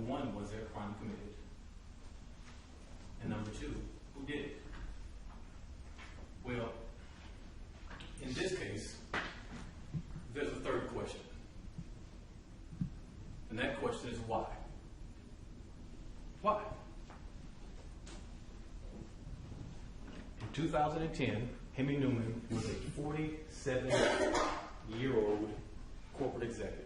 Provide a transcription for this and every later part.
one, was there a crime committed? And number two, who did it? Well, in this case, there's a third question. And that question is why? Why? In 2010, Hemy Neuman was a 47-year-old corporate executive.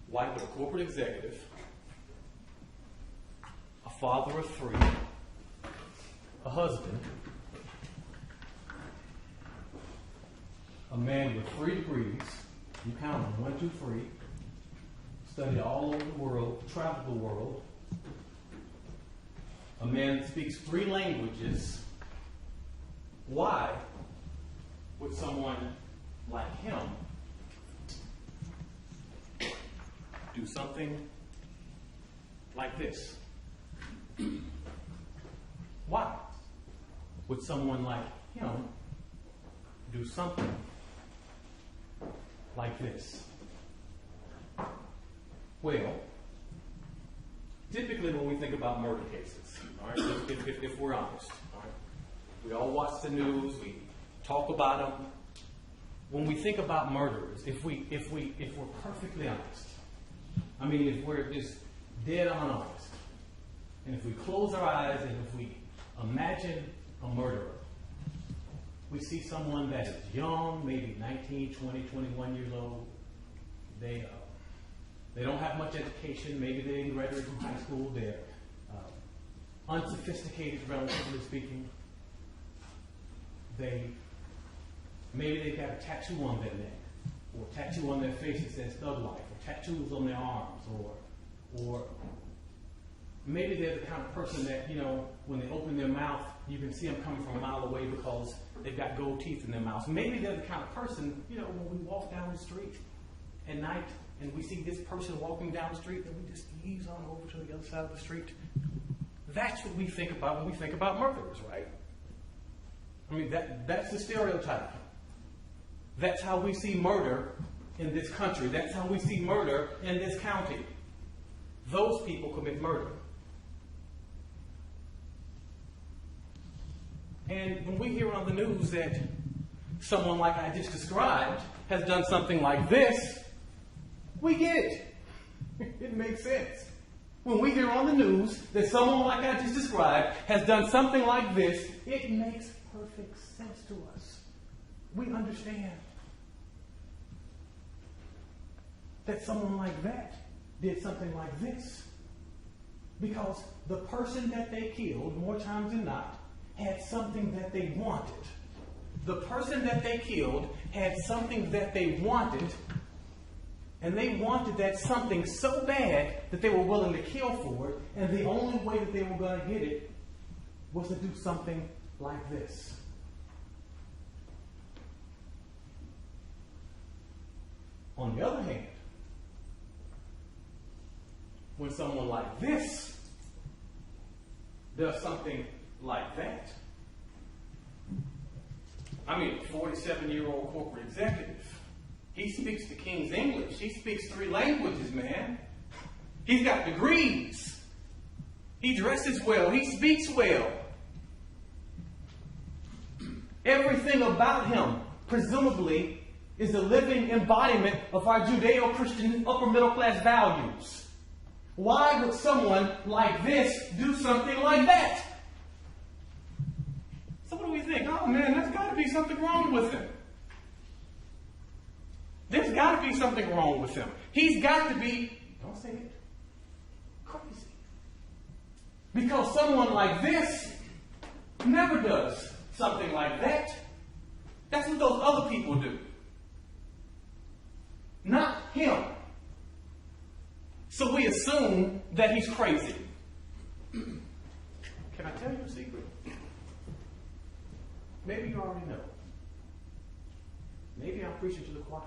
Wife of a corporate executive, a father of three, a husband, a man with 3 degrees, you count them, 1, 2, 3, studied all over the world, traveled the world, a man that speaks 3 languages. Why would someone like him do something like this? Why would someone like him do something like this? Well, typically when we think about murder cases, all right, if we're honest, all right, we all watch the news, we talk about them. When we think about murderers, if we're perfectly honest, I mean, if we're just dead on honest, and if we close our eyes and if we imagine a murderer, we see someone that is young, maybe 19, 20, 21 years old. They don't have much education. Maybe they didn't graduate from high school. They're unsophisticated, relatively speaking. Maybe they got a tattoo on their neck, or a tattoo on their face that says Thug Life, or tattoos on their arms, or maybe they're the kind of person that, you know, when they open their mouth, you can see them coming from a mile away because they've got gold teeth in their mouths. Maybe they're the kind of person, you know, when we walk down the street at night and we see this person walking down the street, then we just ease on over to the other side of the street. That's what we think about when we think about murderers, right? I mean, that's the stereotype. That's how we see murder in this country. That's how we see murder in this county. Those people commit murder. And when we hear on the news that someone like I just described has done something like this, we get it. It makes sense. When we hear on the news that someone like I just described has done something like this, it makes perfect sense to us. We understand that someone like that did something like this because the person that they killed, more times than not, had something that they wanted. The person that they killed had something that they wanted, and they wanted that something so bad that they were willing to kill for it, and the only way that they were going to get it was to do something like this. On the other hand, when someone like this does something like that, I mean, a 47-year-old corporate executive, he speaks the King's English. He speaks 3 languages, man. He's got degrees. He dresses well. He speaks well. Everything about him, presumably, is a living embodiment of our Judeo-Christian upper middle class values. Why would someone like this do something like that? So what do we think? Oh man, there's got to be something wrong with him. There's got to be something wrong with him. He's got to be, don't say it, crazy. Because someone like this never does something like that. That's what those other people do. Not him. So we assume that he's crazy. Can I tell you a secret? Maybe you already know. Maybe I'm preaching to the choir.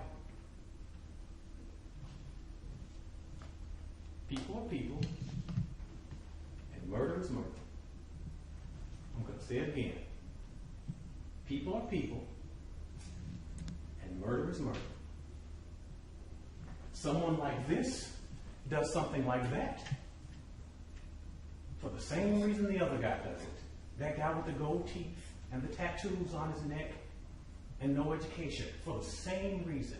People are people, and murder is murder. I'm going to say it again. People are people, and murder is murder. Someone like this does something like that, for the same reason the other guy does it, that guy with the gold teeth and the tattoos on his neck and no education, for the same reason.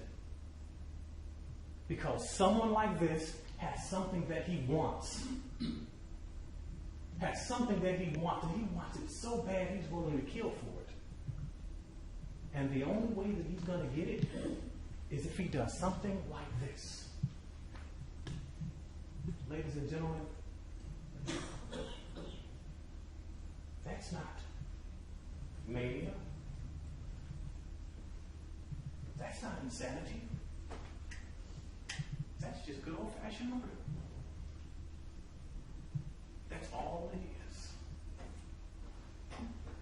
Because someone like this has something that he wants. Has something that he wants, and he wants it so bad he's willing to kill for it. And the only way that he's going to get it is if he does something like this. Ladies and gentlemen, that's not mania. That's not insanity. That's just good old-fashioned murder. That's all it is.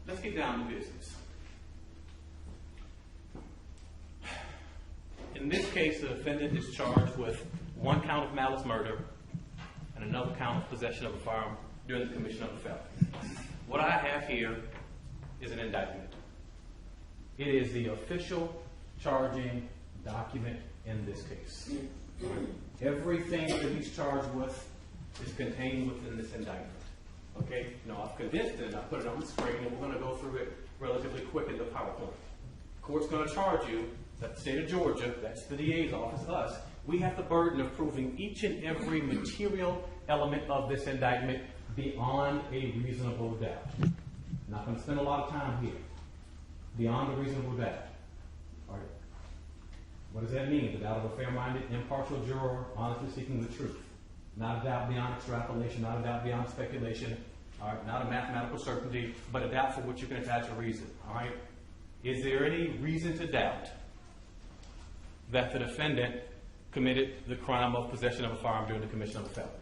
Let's get down to business. In this case, the defendant is charged with one count of malice murder and another count of possession of a firearm during the commission of a felony. What I have here is an indictment. It is the official charging document in this case. Everything that he's charged with is contained within this indictment. Okay? Now, I've condensed it and I put it on the screen, and we're going to go through it relatively quick in the PowerPoint. The court's going to charge you that the state of Georgia, that's the DA's office, us, we have the burden of proving each and every material element of this indictment beyond a reasonable doubt. I'm not going to spend a lot of time here. Beyond a reasonable doubt. All right. What does that mean? The doubt of a fair-minded, impartial juror, honestly seeking the truth. Not a doubt beyond extrapolation, not a doubt beyond speculation, all right, not a mathematical certainty, but a doubt for which you can attach a reason. All right? Is there any reason to doubt that the defendant committed the crime of possession of a firearm during the commission of a felony?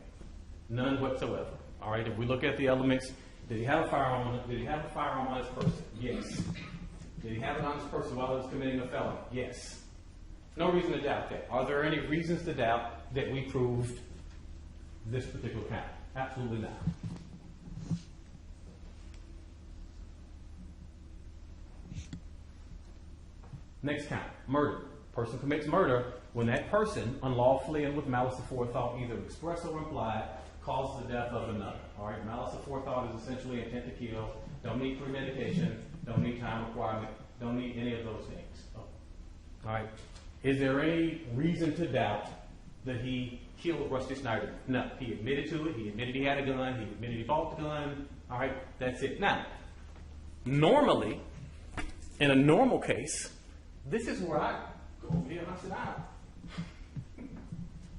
None whatsoever. All right, if we look at the elements, did he have a firearm on it? Did he have a firearm on his person? Yes. Did he have it on his person while he was committing a felony? Yes. No reason to doubt that. Are there any reasons to doubt that we proved this particular count? Absolutely not. Next count, murder. Person commits murder when that person, unlawfully and with malice aforethought, either express or implied, causes the death of another. All right, malice aforethought is essentially intent to kill. Don't need premeditation. Don't need time requirement. Don't need any of those things. Oh. All right. Is there any reason to doubt that he killed Rusty Sneiderman? No. He admitted to it. He admitted he had a gun. He admitted he bought the gun. All right. That's it. Now, normally, in a normal case, this is where I go over here and I sit down.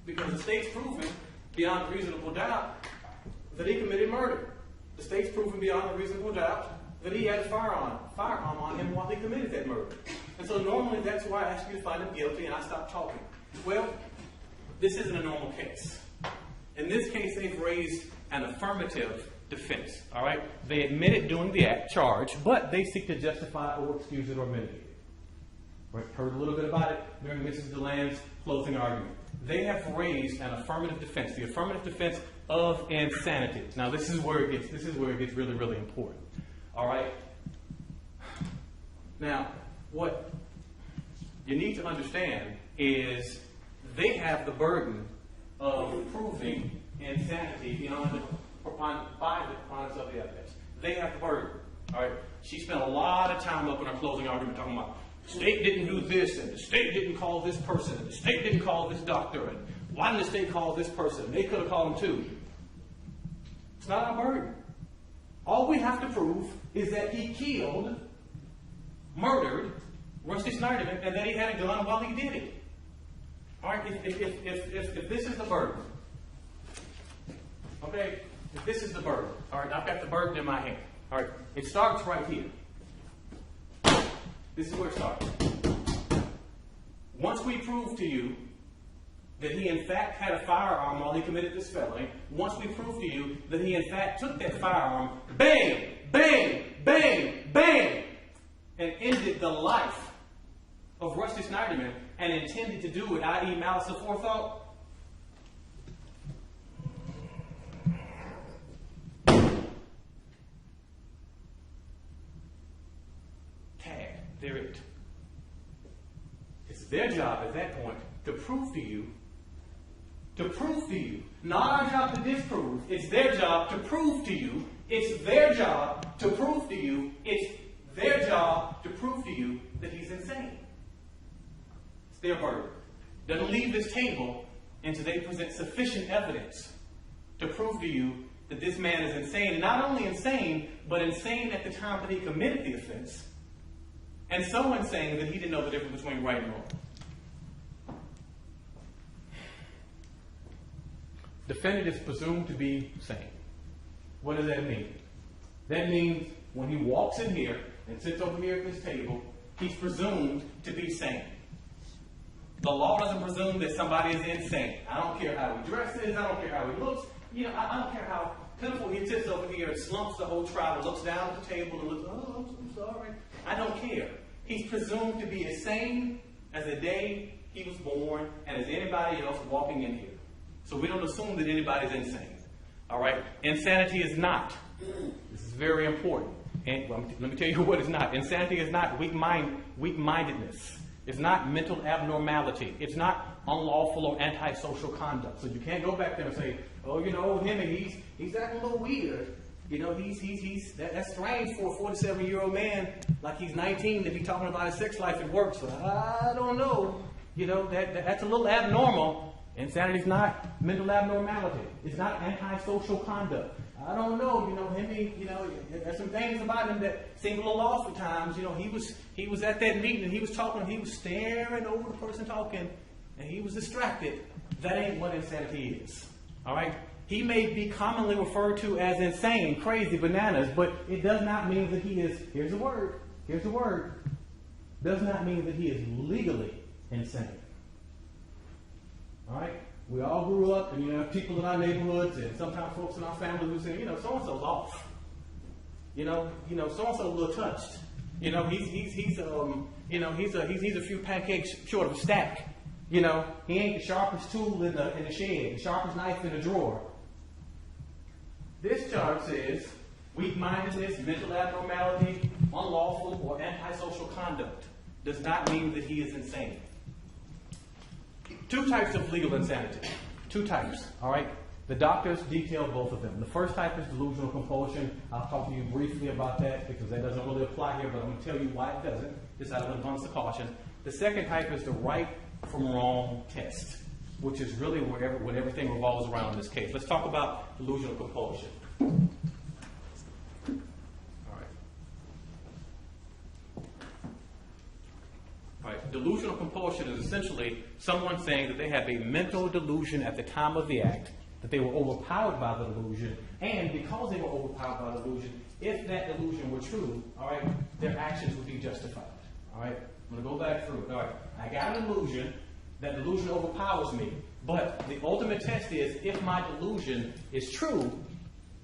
Because the state's proven beyond reasonable doubt that he committed murder. The state's proven beyond a reasonable doubt that he had a firearm on him while he committed that murder. And so normally that's why I ask you to find him guilty and I stop talking. Well, this isn't a normal case. In this case, they've raised an affirmative defense. All right? They admitted doing the act charge, but they seek to justify or excuse it or mitigate it. Right? Heard a little bit about it during Mrs. DeLand's closing argument. They have raised an affirmative defense, the affirmative defense of insanity. Now, this is where it gets really, really important. All right? Now, what you need to understand is they have the burden of proving insanity beyond by the preponderance of the evidence. They have the burden. All right? She spent a lot of time up in her closing argument talking about the state didn't do this, and the state didn't call this person, and the state didn't call this doctor, and why didn't the state call this person? They could have called him too. It's not our burden. All we have to prove is that he killed, murdered Rusty Sneiderman, and that he had a gun while he did it. All right, if this is the burden, okay, if this is the burden, all right, I've got the burden in my hand. All right, it starts right here. This is where it starts. Once we prove to you that he in fact had a firearm while he committed this felony, once we prove to you that he in fact took that firearm, bang, bang, bang, bang, and ended the life of Rusty Sneiderman and intended to do it, i.e. malice aforethought, they're it. It's their job at that point to prove to you to prove to you. Not our job to disprove. It's their job to prove to you. It's their job to prove to you. It's their job to prove to you that he's insane. It's their burden. Doesn't leave this table until they present sufficient evidence to prove to you that this man is insane. Not only insane, but insane at the time that he committed the offense. And so insane that he didn't know the difference between right and wrong. Defendant is presumed to be sane. What does that mean? That means when he walks in here and sits over here at this table, he's presumed to be sane. The law doesn't presume that somebody is insane. I don't care how he dresses. I don't care how he looks. You know, I don't care how pitiful he sits over here and slumps the whole trial and looks down at the table and looks, oh, I'm sorry. I don't care. He's presumed to be as sane as the day he was born and as anybody else walking in here. So we don't assume that anybody's insane. All right? Insanity is not. This is very important. And let me tell you what it's not. Insanity is not weak-mindedness. It's not mental abnormality. It's not unlawful or antisocial conduct. So you can't go back there and say, oh, you know, Hemy, he's acting a little weird. You know, that's strange for a 47-year-old man like he's 19 to be talking about his sex life at work. So I don't know. You know, that's a little abnormal. Insanity is not mental abnormality. It's not antisocial conduct. I don't know, you know, Hemy, you know, there's some things about him that seem a little off at times. You know, he was at that meeting and he was talking, he was staring over the person talking, and he was distracted. That ain't what insanity is. All right? He may be commonly referred to as insane, crazy, bananas, but it does not mean that he is, here's the word, does not mean that he is legally insane. All right? We all grew up, and you know, people in our neighborhoods, and sometimes folks in our family who say, you know, so and so's off. You know, so and so's a little touched. You know, he's a few pancakes short of a stack. You know, he ain't the sharpest tool in the shed, the sharpest knife in the drawer. This chart says weak-mindedness, mental abnormality, unlawful or antisocial conduct does not mean that he is insane. Two types of legal insanity. Two types, all right? The doctors detail both of them. The first type is delusional compulsion. I'll talk to you briefly about that because that doesn't really apply here, but I'm going to tell you why it doesn't, just out of abundance of caution. The second type is the right from wrong test, which is really what everything revolves around in this case. Let's talk about delusional compulsion. Delusional compulsion is essentially someone saying that they have a mental delusion at the time of the act, that they were overpowered by the delusion, and because they were overpowered by the delusion, if that delusion were true, all right, their actions would be justified. All right, I'm going to go back through it. All right, I got an delusion. That delusion overpowers me, but the ultimate test is if my delusion is true,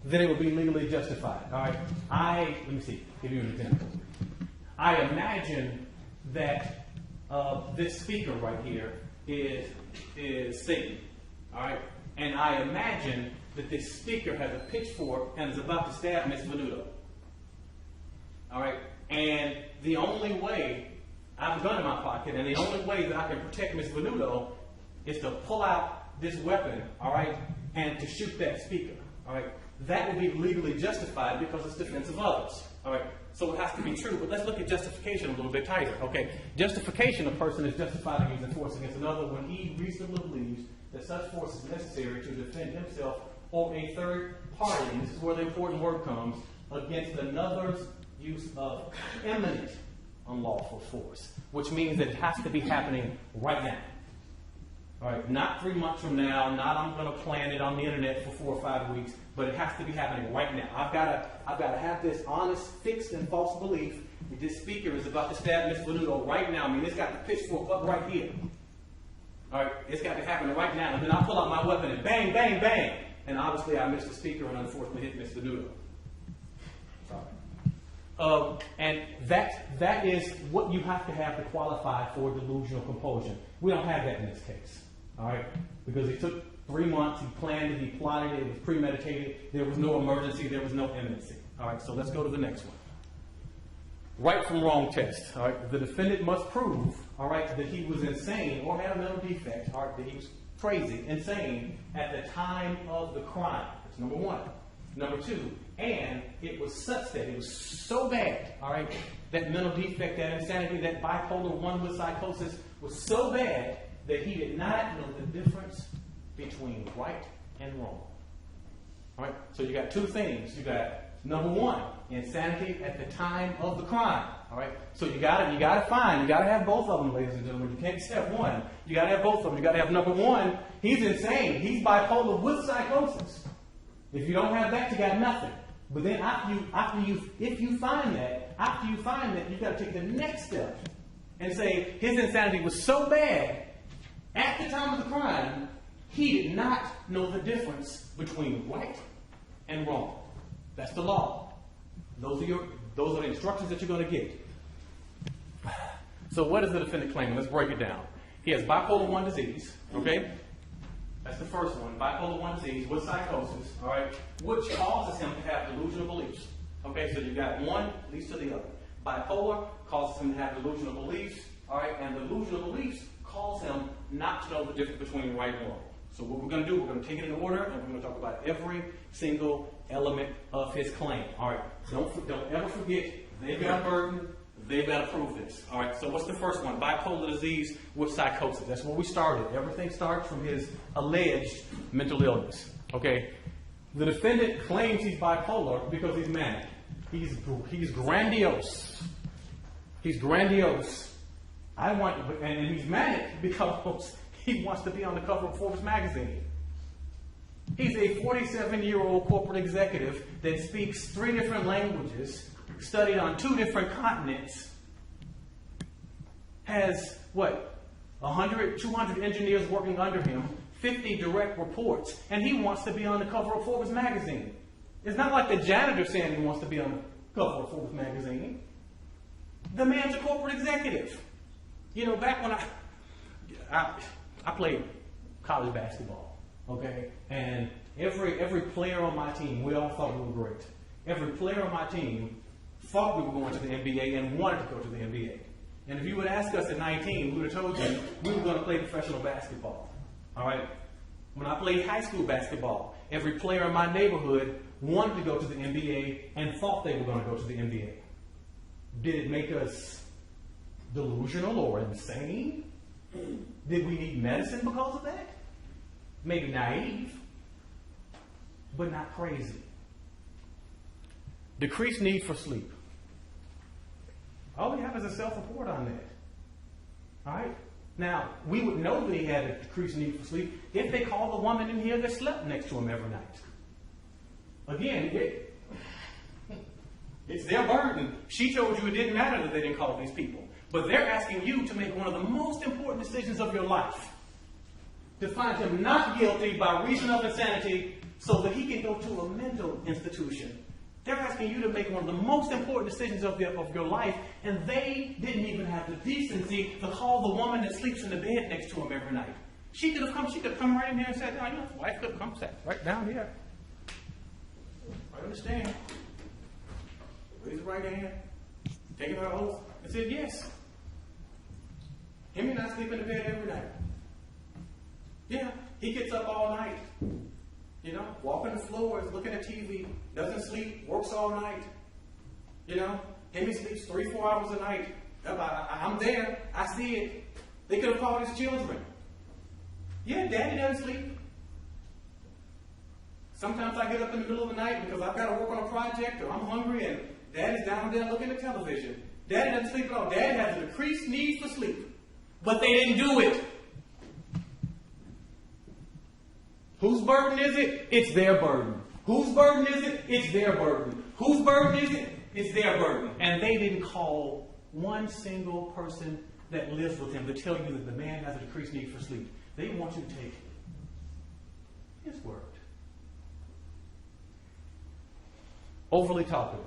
then it will be legally justified. All right, let me see. Give you an example. I imagine that this speaker right here is Satan, all right? And I imagine that this speaker has a pitchfork and is about to stab Miss Venuto, all right? And the only way, I have a gun in my pocket, and the only way that I can protect Miss Venuto is to pull out this weapon, all right, and to shoot that speaker, all right? That will be legally justified because it's defense of others, all right? So it has to be true, but let's look at justification a little bit tighter. Okay, justification, a person is justified in using force against another when he reasonably believes that such force is necessary to defend himself or a third party, and this is where the important word comes, against another's use of imminent unlawful force, which means that it has to be happening right now. All right, not 3 months from now, not I'm going to plan it on the internet for 4 or 5 weeks, but it has to be happening right now. I've got to have this honest, fixed, and false belief that this speaker is about to stab Miss Venuto right now. I mean, it's got the pitchfork up right here. All right, it's got to happen right now. And then I pull out my weapon and bang, bang, bang. And obviously I missed the speaker and unfortunately hit Miss Venuto. Sorry. And that is what you have to have to qualify for delusional compulsion. We don't have that in this case. All right, because it took 3 months, he planned it, he plotted it, it was premeditated, there was no emergency, there was no imminency. All right, so let's go to the next one. Right from wrong test. All right, the defendant must prove, all right, that he was insane or had a mental defect, or that he was crazy, insane at the time of the crime. That's number one. Number two, and it was such that it was so bad, all right, that mental defect, that insanity, that bipolar 1 with psychosis was so bad that he did not know the difference between right and wrong. All right, so you got two things. You got number one, insanity at the time of the crime. All right, so you got to have both of them, ladies and gentlemen. You can't just have one. You got to have both of them. You got to have number one. He's insane. He's bipolar with psychosis. If you don't have that, you got nothing. But then if you find that, you got to take the next step and say his insanity was so bad at the time of the crime, he did not know the difference between right and wrong. That's the law. Those are the instructions that you're going to get. So what is the defendant claiming? Let's break it down. He has bipolar 1 disease, okay? That's the first one, bipolar 1 disease with psychosis, all right, which causes him to have delusional beliefs. Okay, so you got one leads to the other. Bipolar causes him to have delusional beliefs, all right, and delusional beliefs cause him not to know the difference between right and wrong. So what we're going to do, we're going to take it in order, and we're going to talk about every single element of his claim. All right, don't ever forget, they've got a burden, they've got to prove this. All right, so what's the first one? Bipolar disease with psychosis. That's where we started. Everything starts from his alleged mental illness. Okay, the defendant claims he's bipolar because he's manic. He's grandiose. He's grandiose. And he's manic because he wants to be on the cover of Forbes magazine. He's a 47-year-old corporate executive that speaks 3 different languages, studied on 2 different continents, has, 100, 200 engineers working under him, 50 direct reports, and he wants to be on the cover of Forbes magazine. It's not like the janitor saying he wants to be on the cover of Forbes magazine. The man's a corporate executive. You know, back when I played college basketball, okay? And every player on my team, we all thought we were great. Every player on my team thought we were going to the NBA and wanted to go to the NBA. And if you would ask us at 19, we would have told you we were going to play professional basketball. All right? When I played high school basketball, every player in my neighborhood wanted to go to the NBA and thought they were going to go to the NBA. Did it make us delusional or insane? Did we need medicine because of that? Maybe naive, but not crazy. Decreased need for sleep. All we have is a self-report on that. All right? Now, we would know that he had a decreased need for sleep if they called the woman in here that slept next to him every night. Again, it's their burden. She told you it didn't matter that they didn't call these people. But they're asking you to make one of the most important decisions of your life. To find him not guilty by reason of insanity so that he can go to a mental institution. They're asking you to make one of the most important decisions of your life, and they didn't even have the decency to call the woman that sleeps in the bed next to him every night. She could have come right in here and said, "Oh, your wife could have come sat right down here. Right on the stand. Raise her right hand, taking her oath, and said, yes. Hemy and I sleep in the bed every night. Yeah, he gets up all night. You know, walking the floors, looking at TV, doesn't sleep, works all night. You know, Hemy sleeps 3-4 hours a night. I'm there. I see it. They could have called his children. Yeah, Daddy doesn't sleep. Sometimes I get up in the middle of the night because I've got to work on a project or I'm hungry and Daddy's down there looking at television. Daddy doesn't sleep at all. Daddy has a decreased need for sleep. But they didn't do it. Whose burden is it? It's their burden. Whose burden is it? It's their burden. Whose burden is it? It's their burden. And they didn't call one single person that lives with him to tell you that the man has a decreased need for sleep. They want you to take his word. Overly talkative.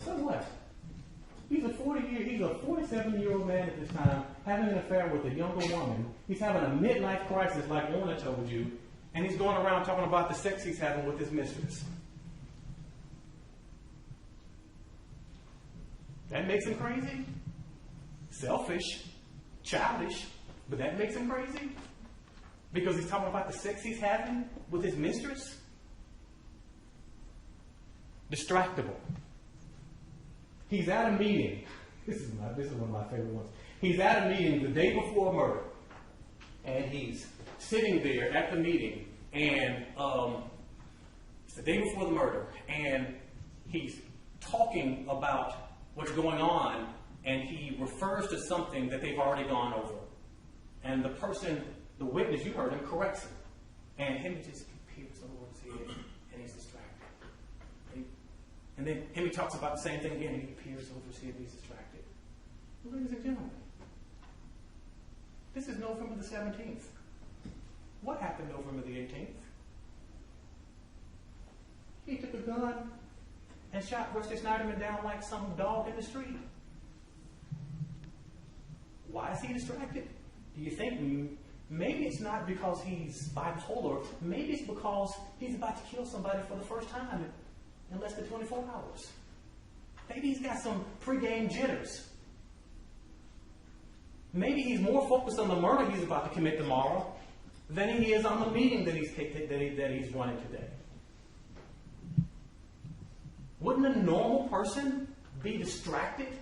So what? He's a 47-year-old man at this time, having an affair with a younger woman. He's having a midlife crisis like Lorna told you, and he's going around talking about the sex he's having with his mistress. That makes him crazy? Selfish, childish, but that makes him crazy? Because he's talking about the sex he's having with his mistress? Distractible. He's at a meeting. This is one of my favorite ones. He's at a meeting the day before a murder, and he's sitting there at the meeting, and it's the day before the murder, and he's talking about what's going on, and he refers to something that they've already gone over. And the person, the witness, you heard him, corrects him. And Hemy just peers over his head, and he's distracted. And then Hemy talks about the same thing again, and he peers over his head, and he's distracted. Well, ladies and gentlemen, this is November the 17th. What happened November the 18th? He took a gun and shot Rusty Sneiderman down like some dog in the street. Why is he distracted? Do you think maybe it's not because he's bipolar? Maybe it's because he's about to kill somebody for the first time in less than 24 hours. Maybe he's got some pre-game jitters. Maybe he's more focused on the murder he's about to commit tomorrow than he is on the meeting that he's running today. Wouldn't a normal person be distracted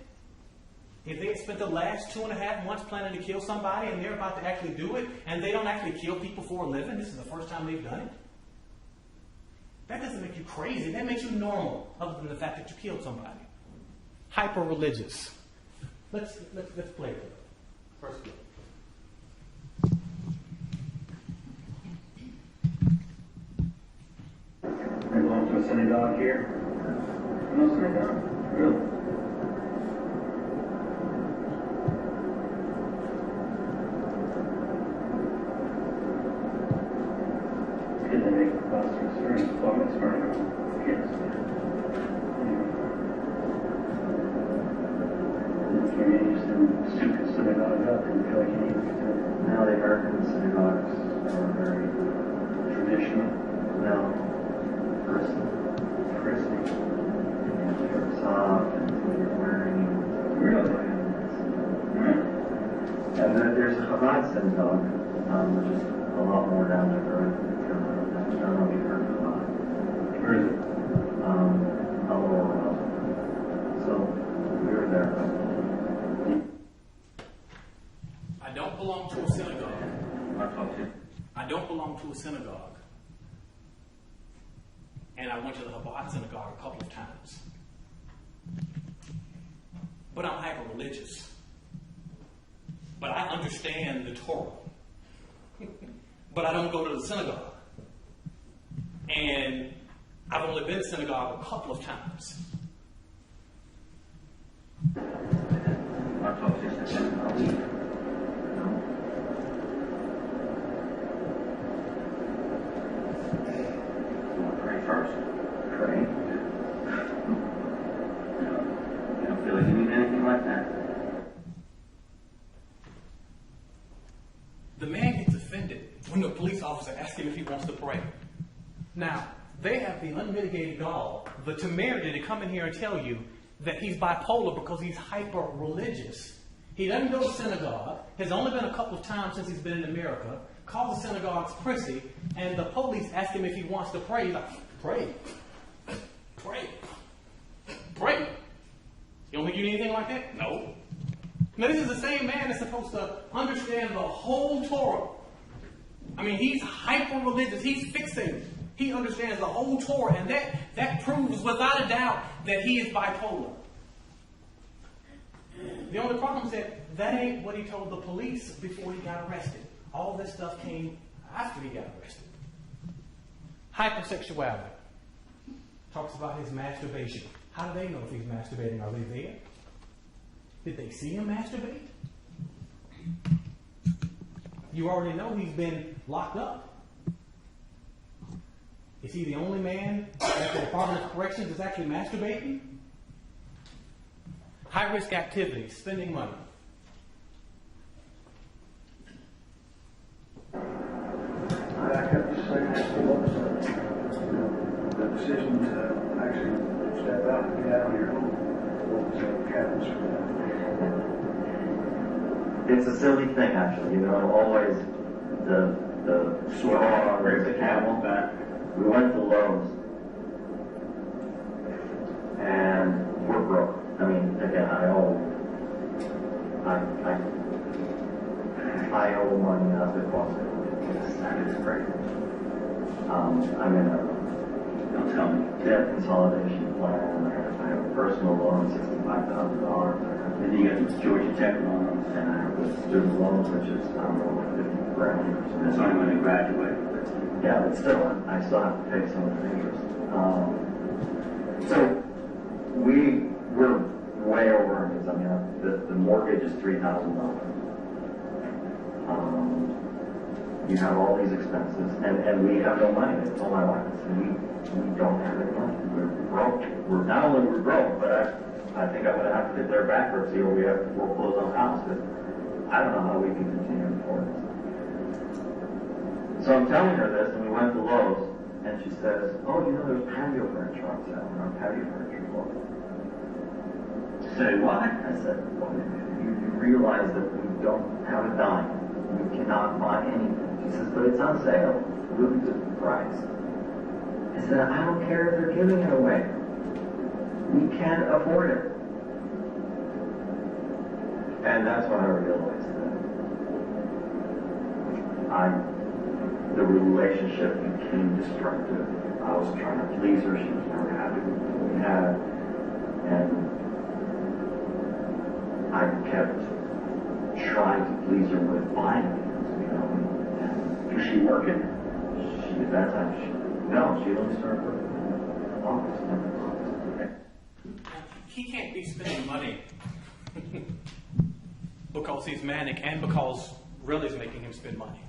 if they had spent the last 2.5 months planning to kill somebody and they're about to actually do it, and they don't actually kill people for a living? This is the first time they've done it. That doesn't make you crazy. That makes you normal, other than the fact that you killed somebody. Hyper-religious. Let's play it. First clip. Are you going to a synagogue here? No synagogue? Really? It's good to make the classroom experience, public experience. Kids. You may just soup the synagogue up and feel like you need to do it. Now the American synagogues are very Traditional. now prissy. And they're soft and they're wearing. Really? And then there's a Chabad synagogue, which is a lot more down to earth. I don't know if you've heard of Chabad. Where is it? A little So we were there. I don't belong to a synagogue. I I don't belong to a synagogue. And I went to the Chabad synagogue a couple of times. But I'm hyper-religious. But I understand the Torah. But I don't go to the synagogue. And I've only been to synagogue a couple of times. Pray first. Pray. You don't feel like you need anything like that? The man gets offended when the police officer asks him if he wants to pray. Now, they have the unmitigated gall, the temerity to come in here and tell you that he's bipolar because he's hyper-religious. He doesn't go to synagogue, has only been a couple of times since he's been in America, calls the synagogues prissy, and the police ask him if he wants to pray. He's like, pray. You don't think you need anything like that? No. Now, this is the same man that's supposed to understand the whole Torah. I mean, he's hyper-religious. He's fixated. He understands the whole Torah, and that proves without a doubt that he is bipolar. The only problem is that ain't what he told the police before he got arrested. All this stuff came after he got arrested. Hypersexuality. Talks about his masturbation. How do they know if he's masturbating? Are they there? Did they see him masturbate? You already know he's been locked up. Is he the only man at the Department of Corrections that's actually masturbating? High-risk activities, spending money. I kept saying that the decision to actually step out and get out of your home was a catalyst for that. It's a silly thing, actually. You know, always the straw or the camel back. We went to Lowe's, and we're broke. I mean, again, I owe money as it was. It's crazy. I'm in a, don't tell me, debt consolidation plan. I have a personal loan of $65,000. Then you got the Georgia Tech loans. And I have the student loans, which is, I don't know, $50,000 or something. That's only when you graduate. Yeah, but still, I still have to pay some of the interest. So we're way over earnings. I mean, the mortgage is $3,000. You have all these expenses, and we have no money. I told my wife, I said, we don't have any money. We're broke. We're not only we're broke, but I think I'm going to have to declare bankruptcy, or we have to foreclose on the house. Because I don't know how we can continue to afford this. So I'm telling her this, and we went to Lowe's, and she says, "Oh, you know, there's patio furniture on sale, and our patio furniture is low." Say what? I said, "Well, you realize that we don't have a dime. We cannot buy anything." She says, "But it's on sale, really good price." I said, "I don't care if they're giving it away. We can't afford it." And that's when I realized that the relationship became destructive. I was trying to please her. She was never happy with what we had. And I kept trying to please her with buying things, you know. And Was she working? at that time, she only started working in August. He can't be spending money because he's manic and because Really's making him spend money.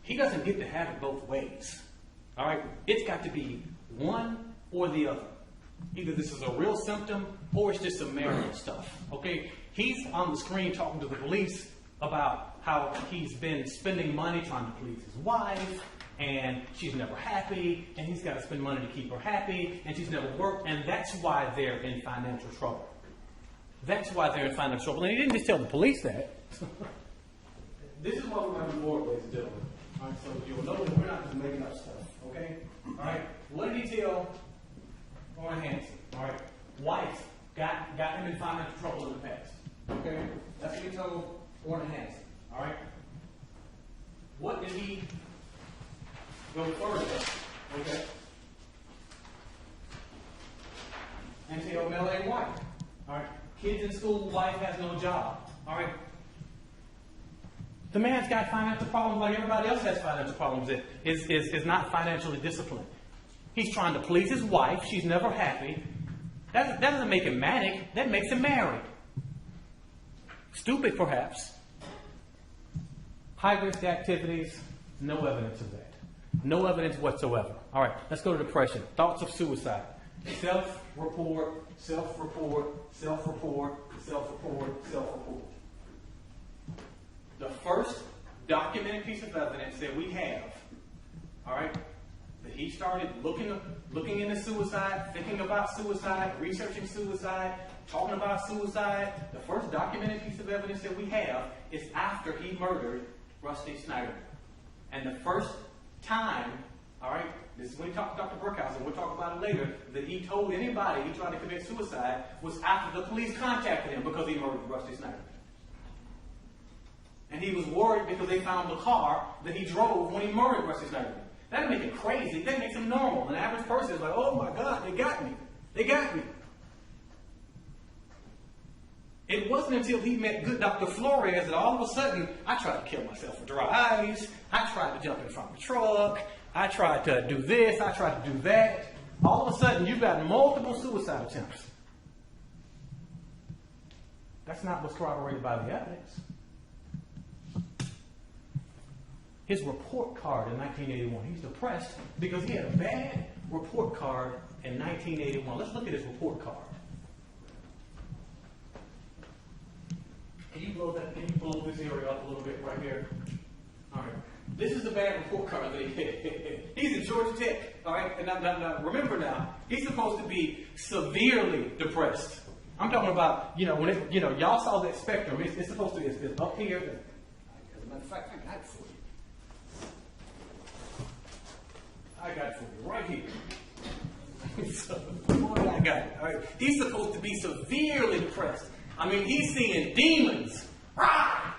He doesn't get to have it both ways. All right? It's got to be one or the other. Either this is a real symptom or it's just some marital stuff. Okay? He's on the screen talking to the police about how he's been spending money trying to please his wife, and she's never happy, and he's got to spend money to keep her happy, and she's never worked, and that's why they're in financial trouble. That's why they're in financial trouble. And he didn't just tell the police that. This is what we're going to do more, ladies and gentlemen. All right, so you'll know that we're not just making up stuff, okay? All right, what did he tell Warren Hanson? All right, wife got him in financial trouble in the past, okay? That's what he told Warren Hanson, all right? What did he go further, okay? And tell Mel White, all right? Kids in school, wife has no job, all right? The man's got financial problems like everybody else has financial problems. Is not financially disciplined. He's trying to please his wife. She's never happy. That doesn't make him manic. That makes him married. Stupid, perhaps. High-risk activities, no evidence of that. No evidence whatsoever. All right, let's go to depression. Thoughts of suicide. Self-report, self-report, self-report, self-report, self-report. The first documented piece of evidence that we have, all right, that he started looking into suicide, thinking about suicide, researching suicide, talking about suicide, the first documented piece of evidence that we have is after he murdered Rusty Sneiderman. And the first time, all right, this is when he talked to Dr. Burkhouse, and we'll talk about it later, that he told anybody he tried to commit suicide was after the police contacted him because he murdered Rusty Sneiderman. And he was worried because they found the car that he drove when he murdered Rusty Sneiderman. That doesn't make him crazy. That makes him normal. An average person is like, oh my God, they got me. They got me. It wasn't until he met good Dr. Flores that all of a sudden, I tried to kill myself with dry ice. I tried to jump in front of a truck. I tried to do this. I tried to do that. All of a sudden, you've got multiple suicide attempts. That's not what's corroborated by the evidence. His report card in 1981. He's depressed because he had a bad report card in 1981. Let's look at his report card. Can you blow this area up a little bit right here? All right. This is the bad report card that he had. He's in Georgia Tech. All right. And now, remember now, he's supposed to be severely depressed. I'm talking about, when it, y'all saw that spectrum. It's supposed to, it's up here. As a matter of fact, I got it for you. I got it for you right here. So, boy, I got it. All right. He's supposed to be severely depressed. I mean, he's seeing demons. Rah!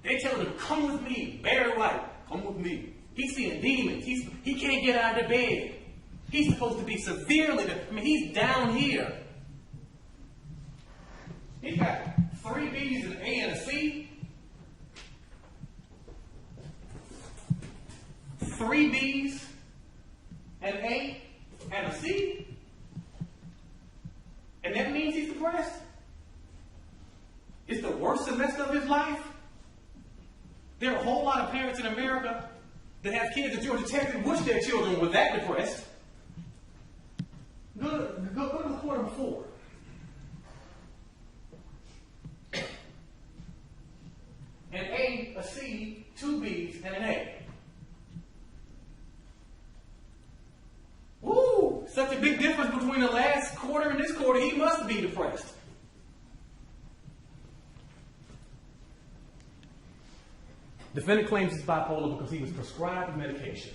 They tell him, come with me, Barry White, come with me. He's seeing demons. He can't get out of the bed. He's supposed to be severely, he's down here. He's got 3 B's, an A, and a C. 3 B's, an A, and a C. And that means he's depressed. It's the worst semester of his life. There are a whole lot of parents in America that have kids at Georgia Tech that wish their children were that depressed. Go to the quarter before. An A, a C, 2 B's, and an A. Woo! Such a big difference between the last quarter and this quarter. He must be depressed. Defendant claims he's bipolar because he was prescribed medication.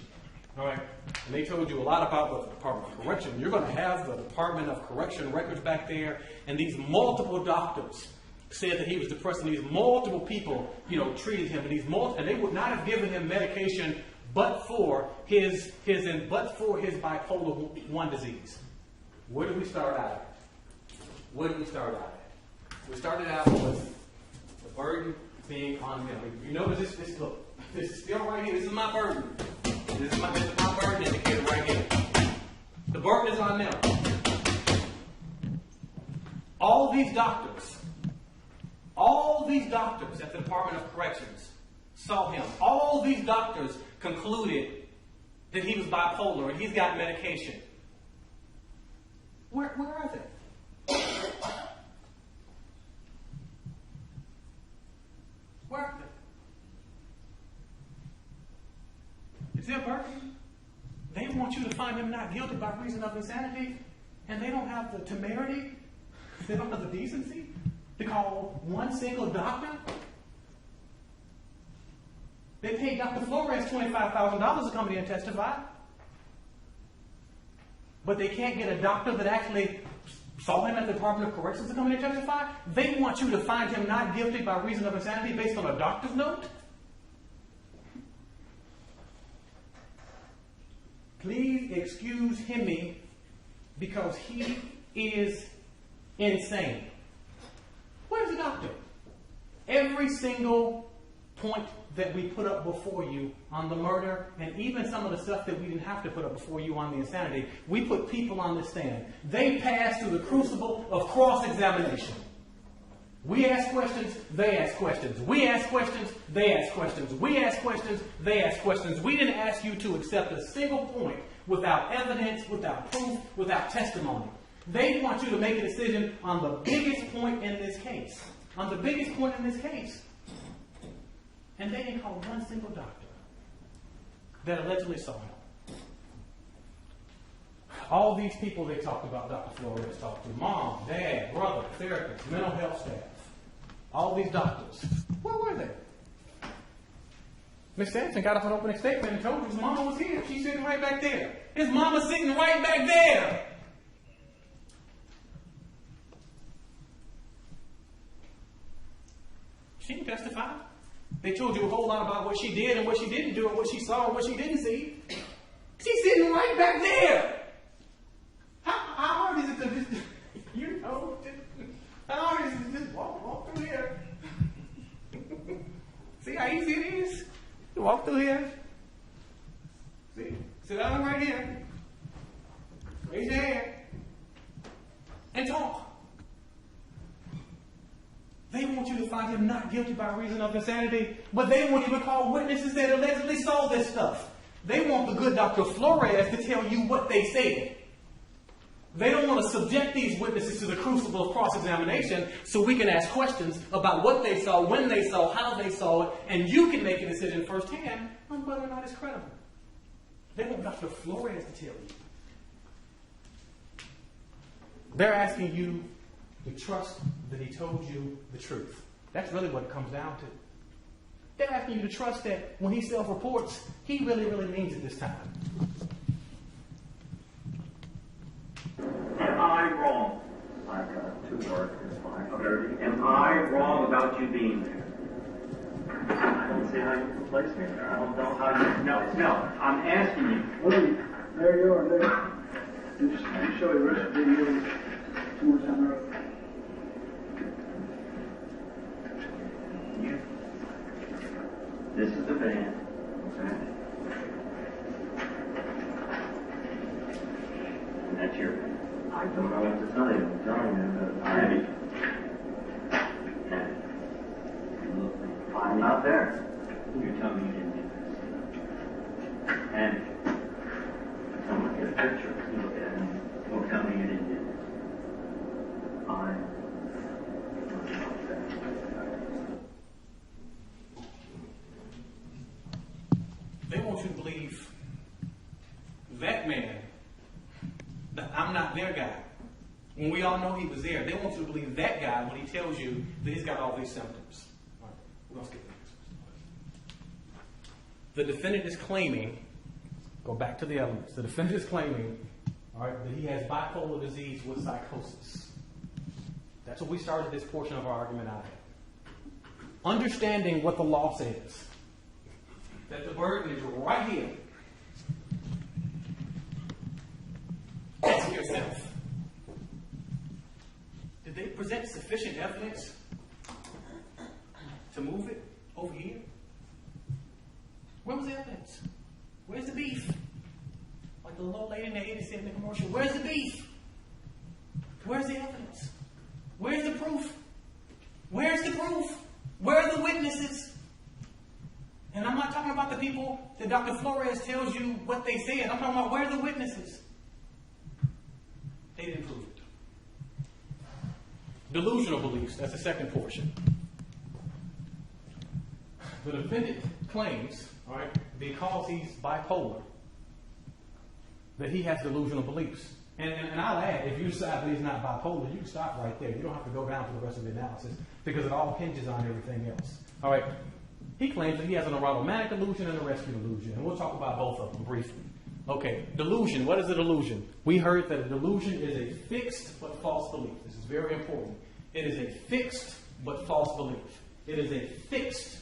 All right? And they told you a lot about the Department of Correction. You're going to have the Department of Correction records back there, and these multiple doctors said that he was depressed, and these multiple people, treated him, and they would not have given him medication but for his bipolar 1 disease. Where did we start out at? We started out with the burden being on them. You notice this, look, this is still right here. This is my burden. This is my burden indicator right here. The burden is on them. All these doctors at the Department of Corrections saw him. All these doctors concluded that he was bipolar and he's got medication. Where are they? Where are they? It's their burden. They want you to find him not guilty by reason of insanity, and they don't have the temerity, they don't have the decency to call one single doctor. They paid Dr. Flores $25,000 to come in and testify. But they can't get a doctor that actually saw him at the Department of Corrections to come in and testify. They want you to find him not guilty by reason of insanity based on a doctor's note. Please excuse Hemy because he is insane. Where's the doctor? Every single point that we put up before you on the murder, and even some of the stuff that we didn't have to put up before you on the insanity, we put people on the stand. They pass through the crucible of cross-examination. We ask questions, they ask questions. We ask questions, they ask questions. We ask questions, they ask questions. We didn't ask you to accept a single point without evidence, without proof, without testimony. They want you to make a decision on the biggest point in this case. On the biggest point in this case. And they didn't call one single doctor that allegedly saw him. All these people they talked about, Dr. Flores talked to, mom, dad, brother, therapist, mental health staff, all these doctors, where were they? Miss Sampson got up an opening statement and told you his mama was here. She's sitting right back there. His mama's sitting right back there. She didn't testify. They told you a whole lot about what she did and what she didn't do and what she saw and what she didn't see. She's sitting right back there. How hard is it to just, how hard is it to just walk through here? See how easy it is? You walk through here. See? Sit down right here. Raise your hand. And talk. They want you to find him not guilty by reason of insanity, but they won't even call witnesses that allegedly saw this stuff. They want the good Dr. Flores to tell you what they said. They don't want to subject these witnesses to the crucible of cross-examination so we can ask questions about what they saw, when they saw, how they saw it, and you can make a decision firsthand on whether or not it's credible. They want Dr. Flores to tell you. They're asking you to trust that he told you the truth. That's really what it comes down to. They're asking you to trust that when he self-reports, he really, really means it this time. Am I wrong? I've got 2 words, it's fine. Okay. Am I wrong about you being there? I don't see how you can place me there. I don't know how you... No, I'm asking you. Willie, there you are, there. Just show you the rest of the video towards down the road. This is the van. Okay. And that's your van. I don't know what to tell you. I'm telling you that Hemy. Look, I'm not there. you're telling me you didn't do this. Hemy. I'm looking at a picture. Look at it. Don't tell me you didn't do this. I'm not there. They want you to believe that man, that I'm not their guy. When we all know he was there, they want you to believe that guy when he tells you that he's got all these symptoms. All right, we're going to skip the next one. The defendant is claiming, go back to the elements, the defendant is claiming, all right, that he has bipolar disease with psychosis. That's what we started this portion of our argument out of. Understanding what the law says, that the burden is right here. Ask yourself, did they present sufficient evidence to move it over here? Where was the evidence? Where's the beef? Like the little lady in the 80 said in the commercial, where's the beef? Where's the evidence? Where's the proof? Where's the proof? Where are the witnesses? And I'm not talking about the people that Dr. Flores tells you what they said. I'm talking about where are the witnesses? They didn't prove it. Delusional beliefs, that's the second portion. The defendant claims, all right, because he's bipolar, that he has delusional beliefs. And I'll add, if you decide that he's not bipolar, you can stop right there. You don't have to go down to the rest of the analysis because it all hinges on everything else. All right. He claims that he has an erotomanic delusion and a rescue delusion. And we'll talk about both of them briefly. Okay, delusion. What is a delusion? We heard that a delusion is a fixed but false belief. This is very important. It is a fixed but false belief. It is a fixed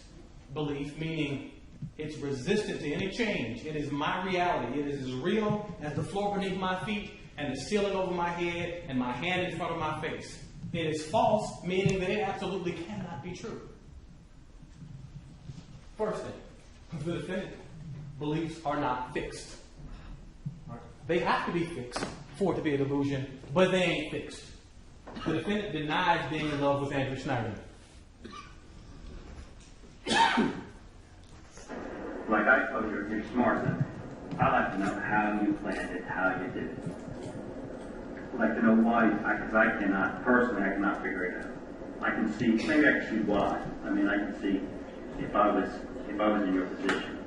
belief, meaning it's resistant to any change. It is my reality. It is as real as the floor beneath my feet and the ceiling over my head and my hand in front of my face. It is false, meaning that it absolutely cannot be true. First thing, the defendant beliefs are not fixed. Right? They have to be fixed for it to be a delusion, but they ain't fixed. The defendant denies being in love with Rusty Sneiderman. Like I told you, you're smart enough. I'd like to know how you planned it, how you did it. I'd like to know why, because I cannot figure it out. I can see, maybe I can see why. I mean, I can see if I was in your position,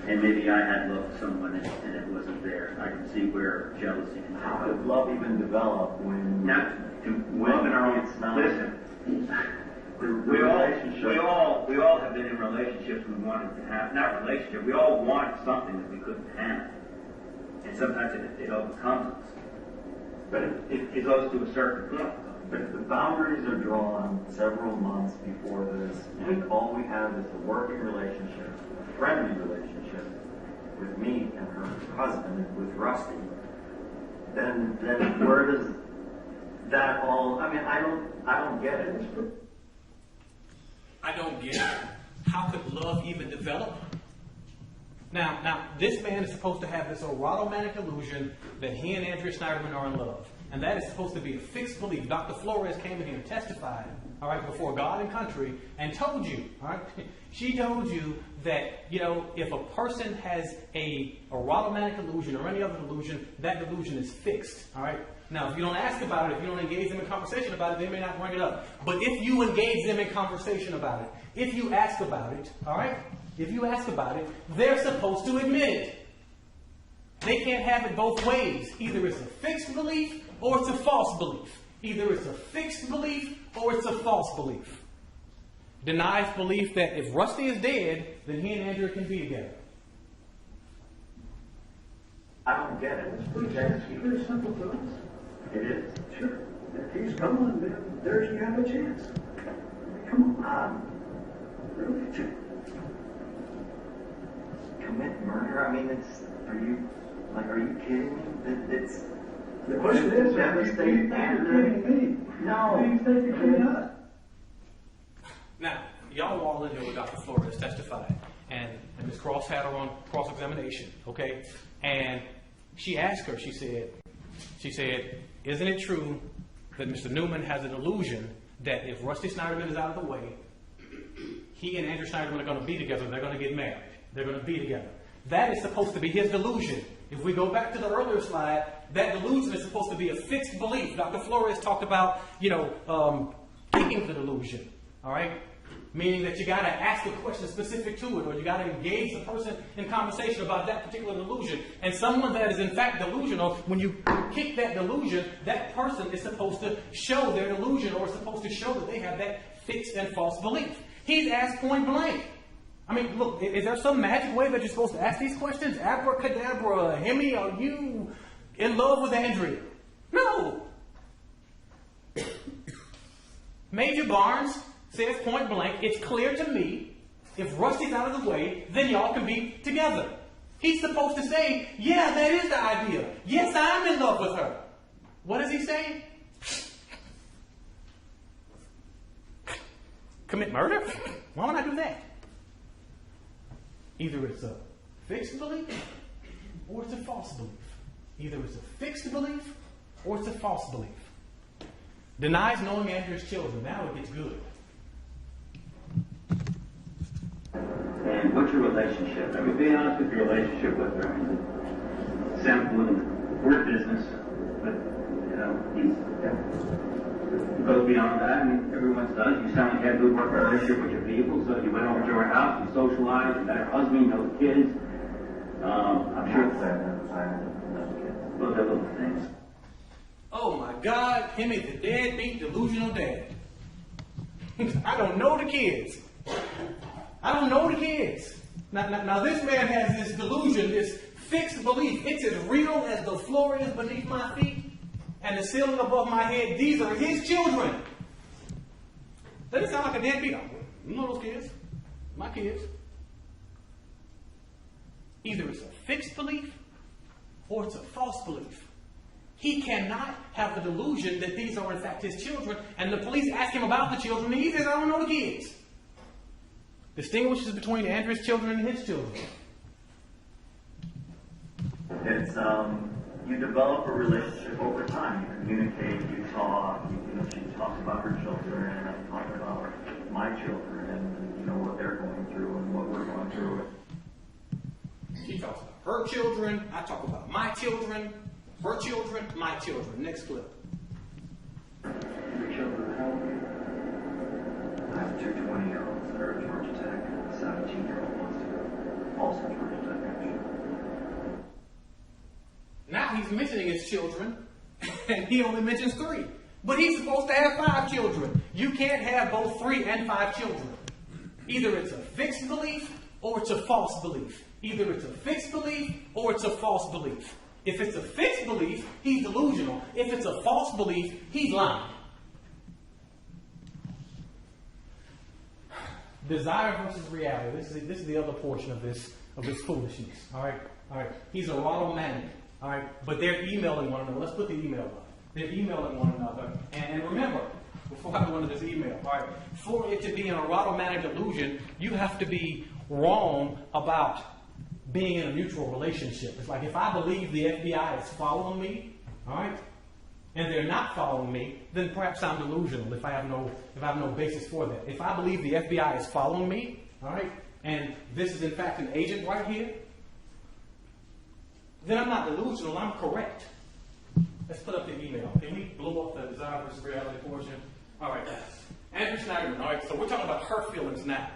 and maybe I had loved someone and it wasn't there. I can see where jealousy can How happen. could love even develop when Now, it's not? listen. We all have been in relationships we wanted to have, not relationship, we all wanted something that we couldn't have. And sometimes it overcomes us. But it goes to a certain point. But if the boundaries are drawn several months before this, and all we have is a working relationship, a friendly relationship with me and her husband, with Rusty, then where does that all? I mean, I don't get it. I don't get it. How could love even develop? Now, this man is supposed to have this erotomanic illusion that he and Rusty Sneiderman are in love. And that is supposed to be a fixed belief. Dr. Flores came in here and testified, all right, before God and country and told you, all right, she told you that, if a person has a erotomanic illusion or any other delusion, that delusion is fixed, all right? Now, if you don't ask about it, if you don't engage them in conversation about it, they may not bring it up. But if you engage them in conversation about it, if you ask about it, all right, if you ask about it, they're supposed to admit it. They can't have it both ways. Either it's a fixed belief or it's a false belief. Either it's a fixed belief or it's a false belief. Denies belief that if Rusty is dead, then he and Andrea can be together. I don't get it. It's pretty simple to us. It is. Sure. If he's gone, then there's you have a chance. Come on. Really? Commit murder? I mean, are you kidding me? It's The question is, devastating. you're kidding me. No. Who do you think you're kidding us? Now, y'all were all in here with Dr. Flores testified, and Ms. Cross had her on cross-examination, okay? And she asked her, she said, isn't it true that Mr. Neuman has a delusion that if Rusty Sneiderman is out of the way, he and Andrew Sneiderman are going to be together, they're going to get married, they're going to be together. That is supposed to be his delusion. If we go back to the earlier slide, that delusion is supposed to be a fixed belief. Dr. Flores talked about, kicking the delusion, all right? Meaning that you got to ask a question specific to it, or you got to engage the person in conversation about that particular delusion. And someone that is in fact delusional, when you kick that delusion, that person is supposed to show their delusion, or is supposed to show that they have that fixed and false belief. He's asked point blank. I mean, look, is there some magic way that you're supposed to ask these questions? Abracadabra, Hemy, are you in love with Andrea? No. Major Barnes says point blank, it's clear to me, if Rusty's out of the way, then y'all can be together. He's supposed to say, yeah, that is the idea. Yes, I'm in love with her. What does he say? Commit murder? Why would I do that? Either it's a fixed belief or it's a false belief. Either it's a fixed belief or it's a false belief. Denies knowing Andrea's children. Now it gets good. And what's your relationship? I mean, be honest with your relationship with her. I mean, Sam, we're business, but, he goes beyond that, and everyone does. You sound like you had a good working relationship with your people, so you went over to her house, you socialized, you met her husband, you know the kids. I'm sure those are little things. Oh my God, Hemy the deadbeat delusional dad. I don't know the kids. I don't know the kids. Now this man has this delusion, this fixed belief. It's as real as the floor is beneath my feet and the ceiling above my head. These are his children. Doesn't it sound like a deadbeat? You know those kids. My kids. Either it's a fixed belief or it's a false belief. He cannot have the delusion that these are in fact his children, and the police ask him about the children, and he says, I don't know the kids. Distinguishes between Andrea's children and his children. It's, you develop a relationship over time. You communicate, you talk, she talks about her children, and I talk about my children, and, what they're going through and what we're going through. She talks about her children, I talk about my children, her children, my children. Next clip. Your children, how old are you? I have two 20-year-olds that are at Georgia Tech, and a 17-year-old wants to go also Georgia Tech, actually. Now he's mentioning his children, and he only mentions 3. But he's supposed to have 5 children. You can't have both 3 and 5 children. Either it's a fixed belief or it's a false belief. Either it's a fixed belief or it's a false belief. If it's a fixed belief, he's delusional. If it's a false belief, he's lying. Desire versus reality. This is the other portion of this foolishness. All right. He's erotomanic. All right. But they're emailing one another. Let's put the email up. They're emailing one another. And remember, before I go into this email, all right, for it to be an erotomanic delusion, you have to be wrong about being in a mutual relationship. It's like if I believe the FBI is following me, all right, and they're not following me, then perhaps I'm delusional if I have no basis for that. If I believe the FBI is following me, all right, and this is in fact an agent right here, then I'm not delusional, I'm correct. Let's put up the email. Can we blow up the desire versus reality portion? All right, guys. Andrew Sneiderman, all right, so we're talking about her feelings now.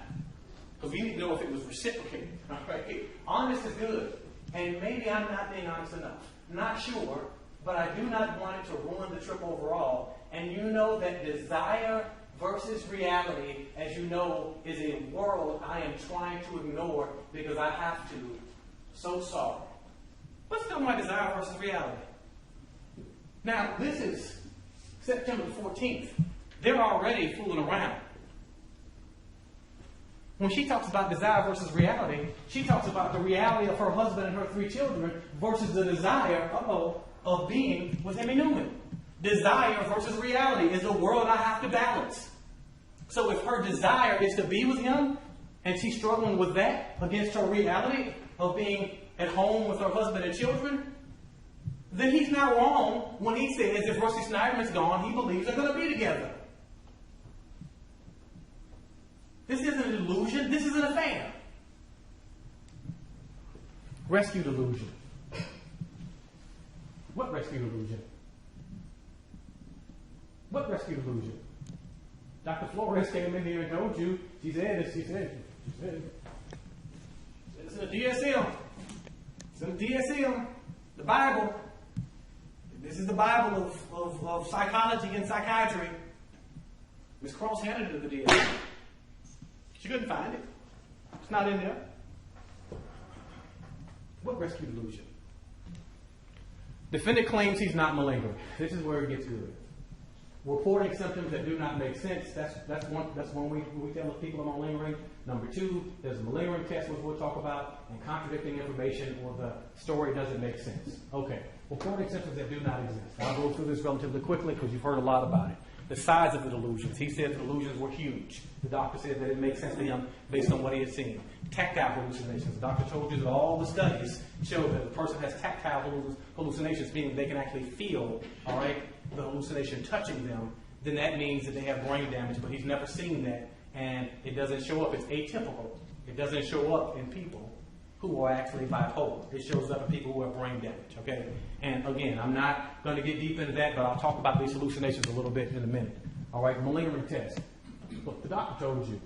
Because we need to know if it was reciprocated. All right? Honest is good. And maybe I'm not being honest enough. Not sure, but I do not want it to ruin the trip overall. And you know that desire versus reality, as you know, is a world I am trying to ignore because I have to. So sorry. Let's talk about desire versus reality. Now, this is September the 14th. They're already fooling around. When she talks about desire versus reality, she talks about the reality of her husband and her 3 children versus the desire, of being with Hemy Neuman. Desire versus reality is a world I have to balance. So if her desire is to be with him, and she's struggling with that against her reality of being at home with her husband and children, then he's not wrong when he says if Rusty Sneiderman's gone, he believes they're going to be together. This isn't a delusion. This is an affair. Rescue delusion. What rescue delusion? What rescue delusion? Dr. Flores came in here and told you, she said, it's in the DSM. It's in the DSM. The Bible. This is the Bible of psychology and psychiatry. Ms. Cross handed it to the DSM. She couldn't find it. It's not in there. What rescue delusion? Defendant claims he's not malingering. This is where it gets good. Reporting symptoms that do not make sense. That's one we tell people are malingering. Number 2, there's a malingering test, which we'll talk about, and contradicting information or the story doesn't make sense. Okay. Reporting symptoms that do not exist. I'll go through this relatively quickly because you've heard a lot about it. The size of the delusions. He said the delusions were huge. The doctor said that it makes sense to him based on what he had seen. Tactile hallucinations. The doctor told you that all the studies show that the person has tactile hallucinations, meaning they can actually feel, all right, the hallucination touching them. Then that means that they have brain damage, but he's never seen that, and it doesn't show up. It's atypical. It doesn't show up in people who are actually bipolar. It shows up in people who have brain damage, okay? And again, I'm not going to get deep into that, but I'll talk about these hallucinations a little bit in a minute. All right, malingering test. Look, the doctor told you,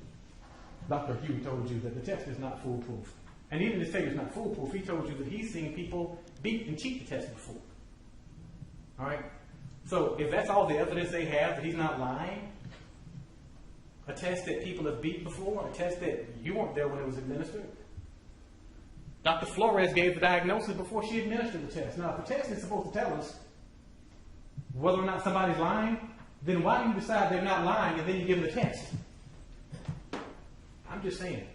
Dr. Hugh told you that the test is not foolproof. And even to say it's not foolproof, he told you that he's seen people beat and cheat the test before. All right? So if that's all the evidence they have that he's not lying, a test that people have beat before, a test that you weren't there when it was administered, Dr. Flores gave the diagnosis before she administered the test. Now, if the test is supposed to tell us whether or not somebody's lying, then why do you decide they're not lying and then you give them the test? I'm just saying.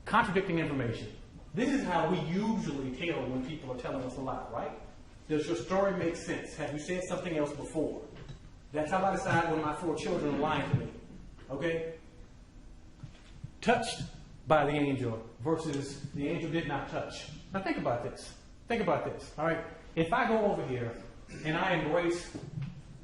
Contradicting information. This is how we usually tell when people are telling us a lie, right? Does your story make sense? Have you said something else before? That's how I decide when my 4 children are lying to me. Okay? Touched by the angel versus the angel did not touch. Now think about this. Think about this. All right? If I go over here and I embrace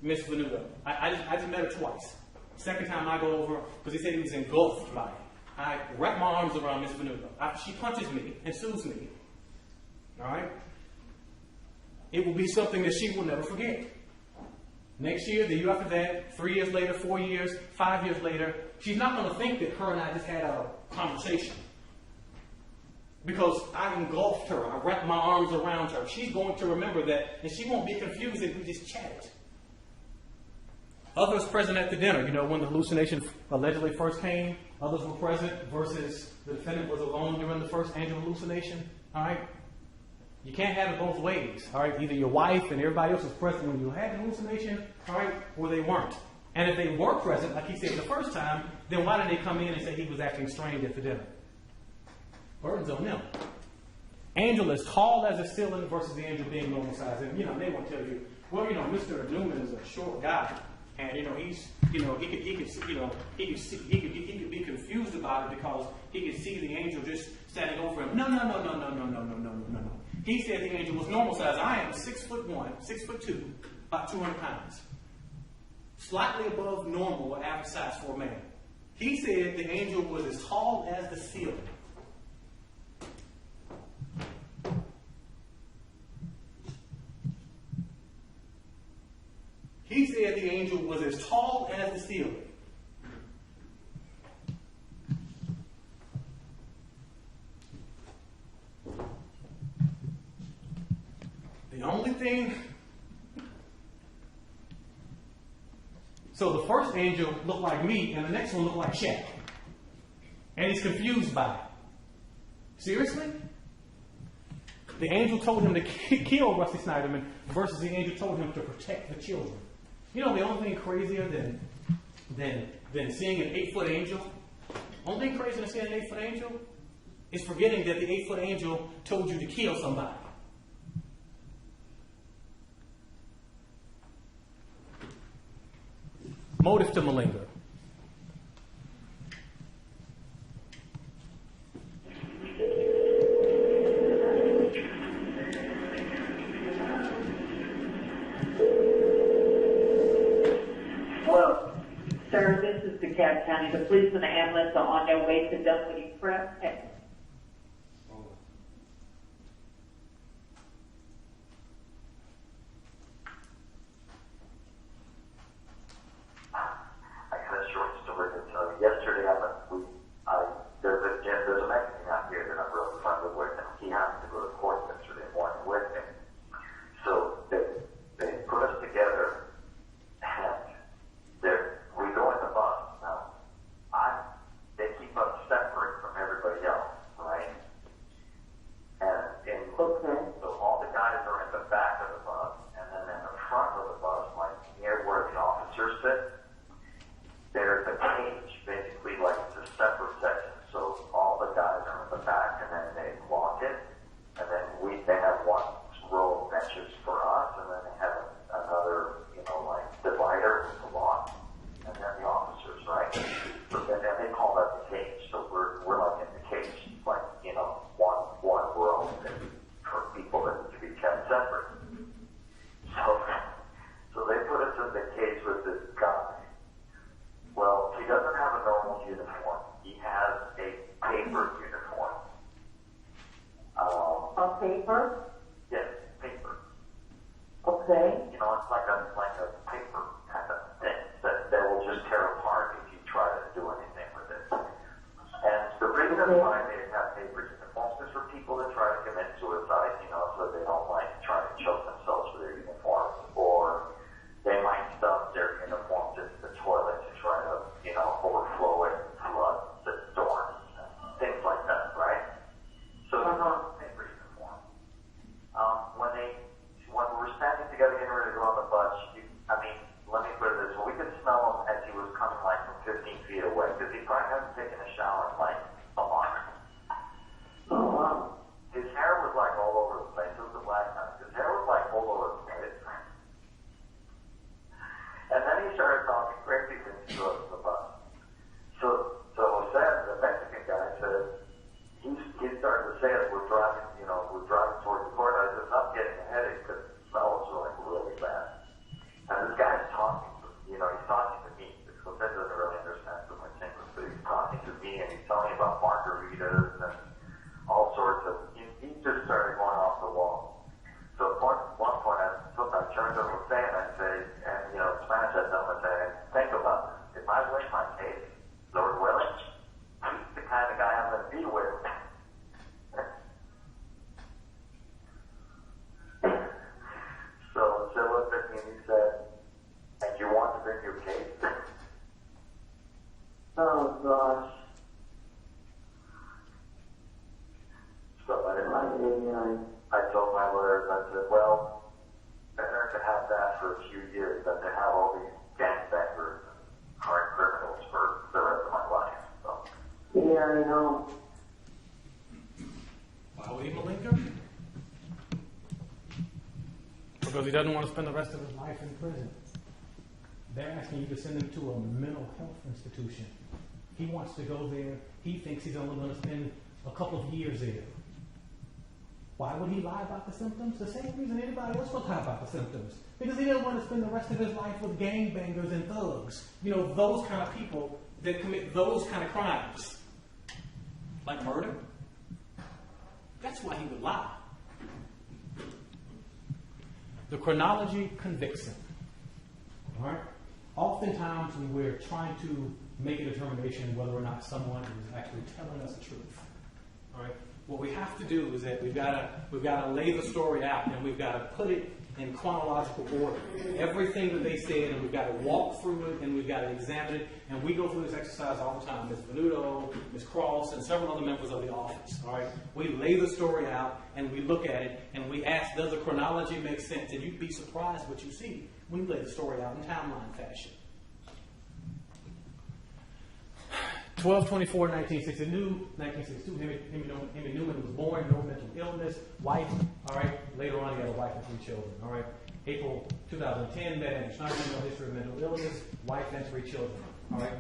Miss Venuto, I just met her twice. Second time I go over, because he said he was engulfed by it. I wrap my arms around Miss Venuto. She punches me and sues me. All right? It will be something that she will never forget. Next year, the year after that, 3 years later, 4 years, 5 years later, she's not going to think that her and I just had a conversation. Because I engulfed her. I wrapped my arms around her. She's going to remember that, and she won't be confused if we just chatted. Others present at the dinner, when the hallucination allegedly first came, others were present versus the defendant was alone during the first angel hallucination. All right? You can't have it both ways. All right? Either your wife and everybody else was present when you had the hallucination, all right, or they weren't. And if they were present, like he said the first time, then why did they come in and say he was acting strange at the dinner? Burden's on them. Angel as tall as a ceiling versus the angel being normal size. And, they won't tell you, well, Mr. Neuman is a short guy. And, he's, he could be confused about it because he could see the angel just standing over him. No. He said the angel was normal size. I am 6'1", 6'2", about 200 pounds. Slightly above normal or average size for a man. He said the angel was as tall as the ceiling. He said the angel was as tall as the ceiling. The only thing So the first angel looked like me, and the next one looked like Shaq. And he's confused by it. Seriously? The angel told him to kill Rusty Sneiderman versus the angel told him to protect the children. You know the only thing crazier than seeing an 8-foot angel? Only thing crazier than seeing an 8-foot angel is forgetting that the 8-foot angel told you to kill somebody. Motive to malinger. Well, sir, this is DeKalb County. The police and the ambulance are on their way to Dunwoody Prep. Yesterday, there's a Mexican out here that I'm real friendly with, and he happened to go to court yesterday morning with me. So they put us together, and we go in the bus. Now, they keep us separate from everybody else, right? And so all the guys are in the back of the bus, and then in the front of the bus, like near where the officers sit, there's a cage, basically like it's a separate section. So all the guys are in the back, and then they lock it, and then they have one row of benches for us, and then they have another, like divider with the lock, and then the officers, right? So then they call that the cage. So we're like in the cage, like one row for people that need to be kept separate. So they put us in the cage with this guy. Well, he doesn't have a normal uniform. He has a paper uniform. A paper? Yes, paper. Okay. It's like a paper kind of thing that will just tear apart if you try to do anything with it. And the reason why they have paper uniforms is for people that try to commit suicide, so they don't try to choke themselves with their uniforms, or they might stuff their uniforms into the toilet to try to, overflow it, flood the storms, things like that, right? So paper uniform. When we were standing together getting ready to go on the bus, let me put it this way, we could smell him as he was coming from 15 feet away, because he probably hasn't taken a shower in a month. Oh, wow. His hair was all over the place. It was a black guy. His hair was all over the place. And then he started talking crazy things to us on the bus. So the Mexican guy said, he started to say as we're driving towards the court, I said, I'm getting a headache because the smell was really bad. And this guy's talking, he's talking to me, because that doesn't really understand so much English, but he's talking to me and he's telling me about margaritas and all sorts of, he just started going off the wall. So at one point, I turned to him and I say, and Spanish I tell him, I say, think about this. If I win my case, Lord willing, he's the kind of guy I'm going to be with. So Phil looked at me and he said, and you want to bring your case? Oh, gosh. So I told my lawyers, I said, well, better to have that for a few years than to have all these gangbangers and hard criminals for the rest of my life. So. Yeah, I know. Why would he malinger? Because he doesn't want to spend the rest of his life in prison. They're asking you to send him to a mental health institution. He wants to go there. He thinks he's only going to spend a couple of years there. Why would he lie about the symptoms? The same reason anybody else would lie about the symptoms. Because he doesn't want to spend the rest of his life with gangbangers and thugs. Those kind of people that commit those kind of crimes. Like murder. That's why he would lie. The chronology convicts him. All right? Oftentimes when we're trying to make a determination whether or not someone is actually telling us the truth, all right, what we have to do is that we've got to lay the story out, and we've got to put it in chronological order. Everything that they said, and we've got to walk through it, and we've got to examine it, and we go through this exercise all the time. Ms. Venuto, Ms. Cross, and several other members of the office, all right? We lay the story out, and we look at it, and we ask, does the chronology make sense? And you'd be surprised what you see when you lay the story out in timeline fashion. 12/24/1962, Hemy Neuman was born, no mental illness, wife, all right. Later on, he had a wife and 3 children, all right. April 2010, met Hemy Neuman, no history of mental illness, wife and 3 children, all right.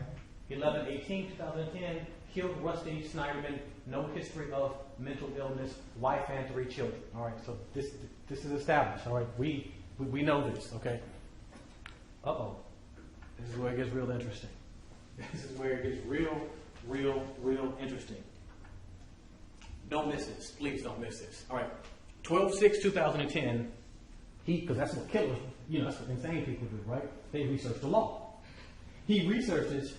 11/18/2010, killed Rusty Sneiderman, no history of mental illness, wife and 3 children, all right. So this is established, all right. We know this, okay. Uh-oh, this is where it gets real interesting. This is where it gets real interesting. Don't miss this. Please don't miss this. All right. 12/6/2010, because that's what killers, that's what insane people do, right? They research the law. He researches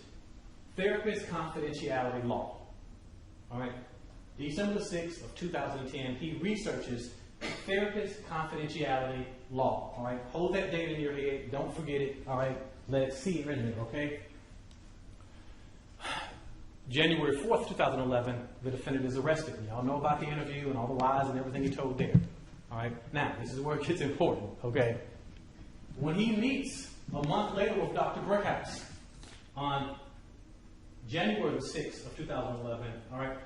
therapist confidentiality law. All right. December 6th of 2010, he researches therapist confidentiality law. All right. Hold that date in your head. Don't forget it. All right. Let's see it in there, okay? January 4th, 2011, the defendant is arrested. Y'all know about the interview and all the lies and everything he told there. All right. Now, this is where it gets important. Okay. When he meets a month later with Dr. Brickhouse on January 6th of 2011, all right,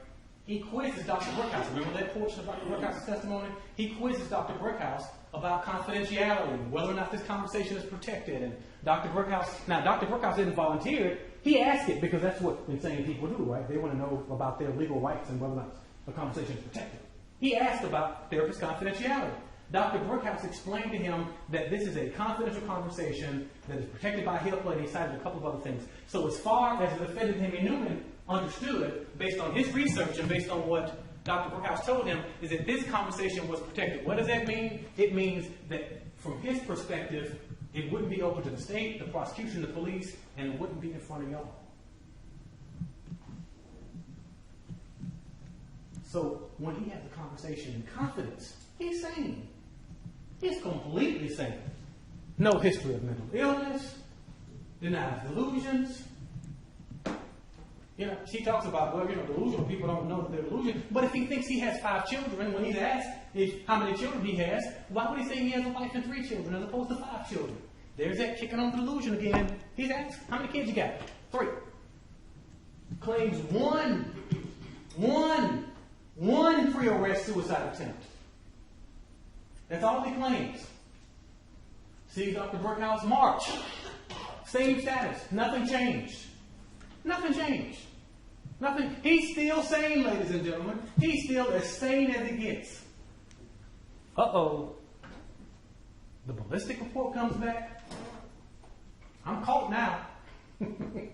he quizzes Dr. Brickhouse. Remember that portion of Dr. Brickhouse's testimony? He quizzes Dr. Brickhouse about confidentiality, whether or not this conversation is protected. And Dr. Brickhouse didn't volunteer it. He asked it because that's what insane people do, right? They want to know about their legal rights and whether or not the conversation is protected. He asked about therapist confidentiality. Dr. Brickhouse explained to him that this is a confidential conversation that is protected by HIPAA, and he cited a couple of other things. So as far as the defendant, Hemy Neuman, understood, based on his research and based on what Dr. Brickhouse told him, is that this conversation was protected. What does that mean? It means that from his perspective, it wouldn't be open to the state, the prosecution, the police, and it wouldn't be in front of y'all. So when he has a conversation in confidence, he's sane. He's completely sane. No history of mental illness, denies delusions. She talks about, delusional people don't know that they're delusional. But if he thinks he has 5 children, when he's asked how many children he has, why would he say he has a wife and 3 children as opposed to 5 children? There's that kicking on the delusion again. He's asked, how many kids you got? 3. Claims one pre-arrest suicide attempt. That's all he claims. See Dr. Brickhouse March. Same status. Nothing changed. Nothing changed. Nothing. He's still sane, ladies and gentlemen. He's still as sane as it gets. Uh-oh. The ballistic report comes back. I'm caught now. They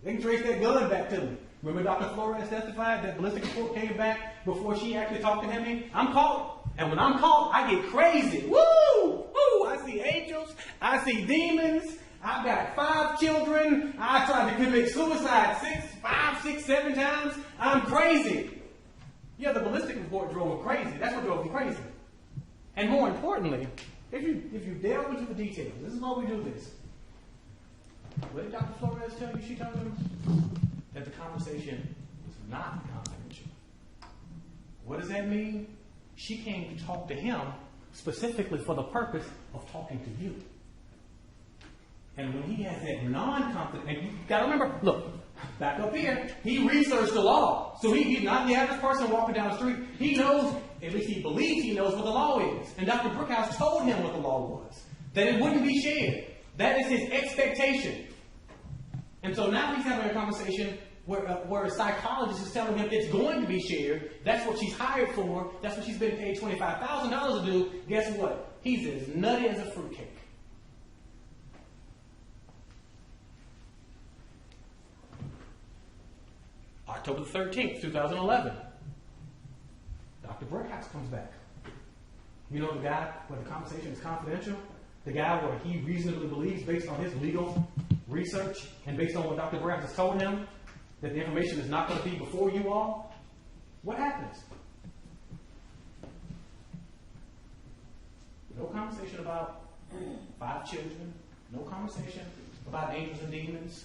can trace that gun back to me. Remember Dr. Flores testified that ballistic report came back before she actually talked to him? I'm caught. And when I'm caught, I get crazy. Woo! Woo! I see angels. I see demons. I've got 5 children. I tried to commit suicide 5, 6, 7 times. I'm crazy. Yeah, the ballistic report drove him crazy. That's what drove him crazy. And more importantly, if you delve into the details, this is why we do this. What did Dr. Flores tell you? She told him that the conversation was not confidential. What does that mean? She came to talk to him specifically for the purpose of talking to you. And when he has that non-confident, and you got to remember, look, back up here, he researched the law. So he's not the average person walking down the street. He knows, at least he believes he knows what the law is. And Dr. Brickhouse told him what the law was. That it wouldn't be shared. That is his expectation. And so now he's having a conversation where a psychologist is telling him it's going to be shared. That's what she's hired for. That's what she's been paid $25,000 to do. Guess what? He's as nutty as a fruitcake. October 13th, 2011. Dr. Brickhouse comes back. You know the guy where the conversation is confidential? The guy where he reasonably believes, based on his legal research and based on what Dr. Brickhouse has told him, that the information is not going to be before you all? What happens? No conversation. conversation about 5 children. No conversation about angels and demons.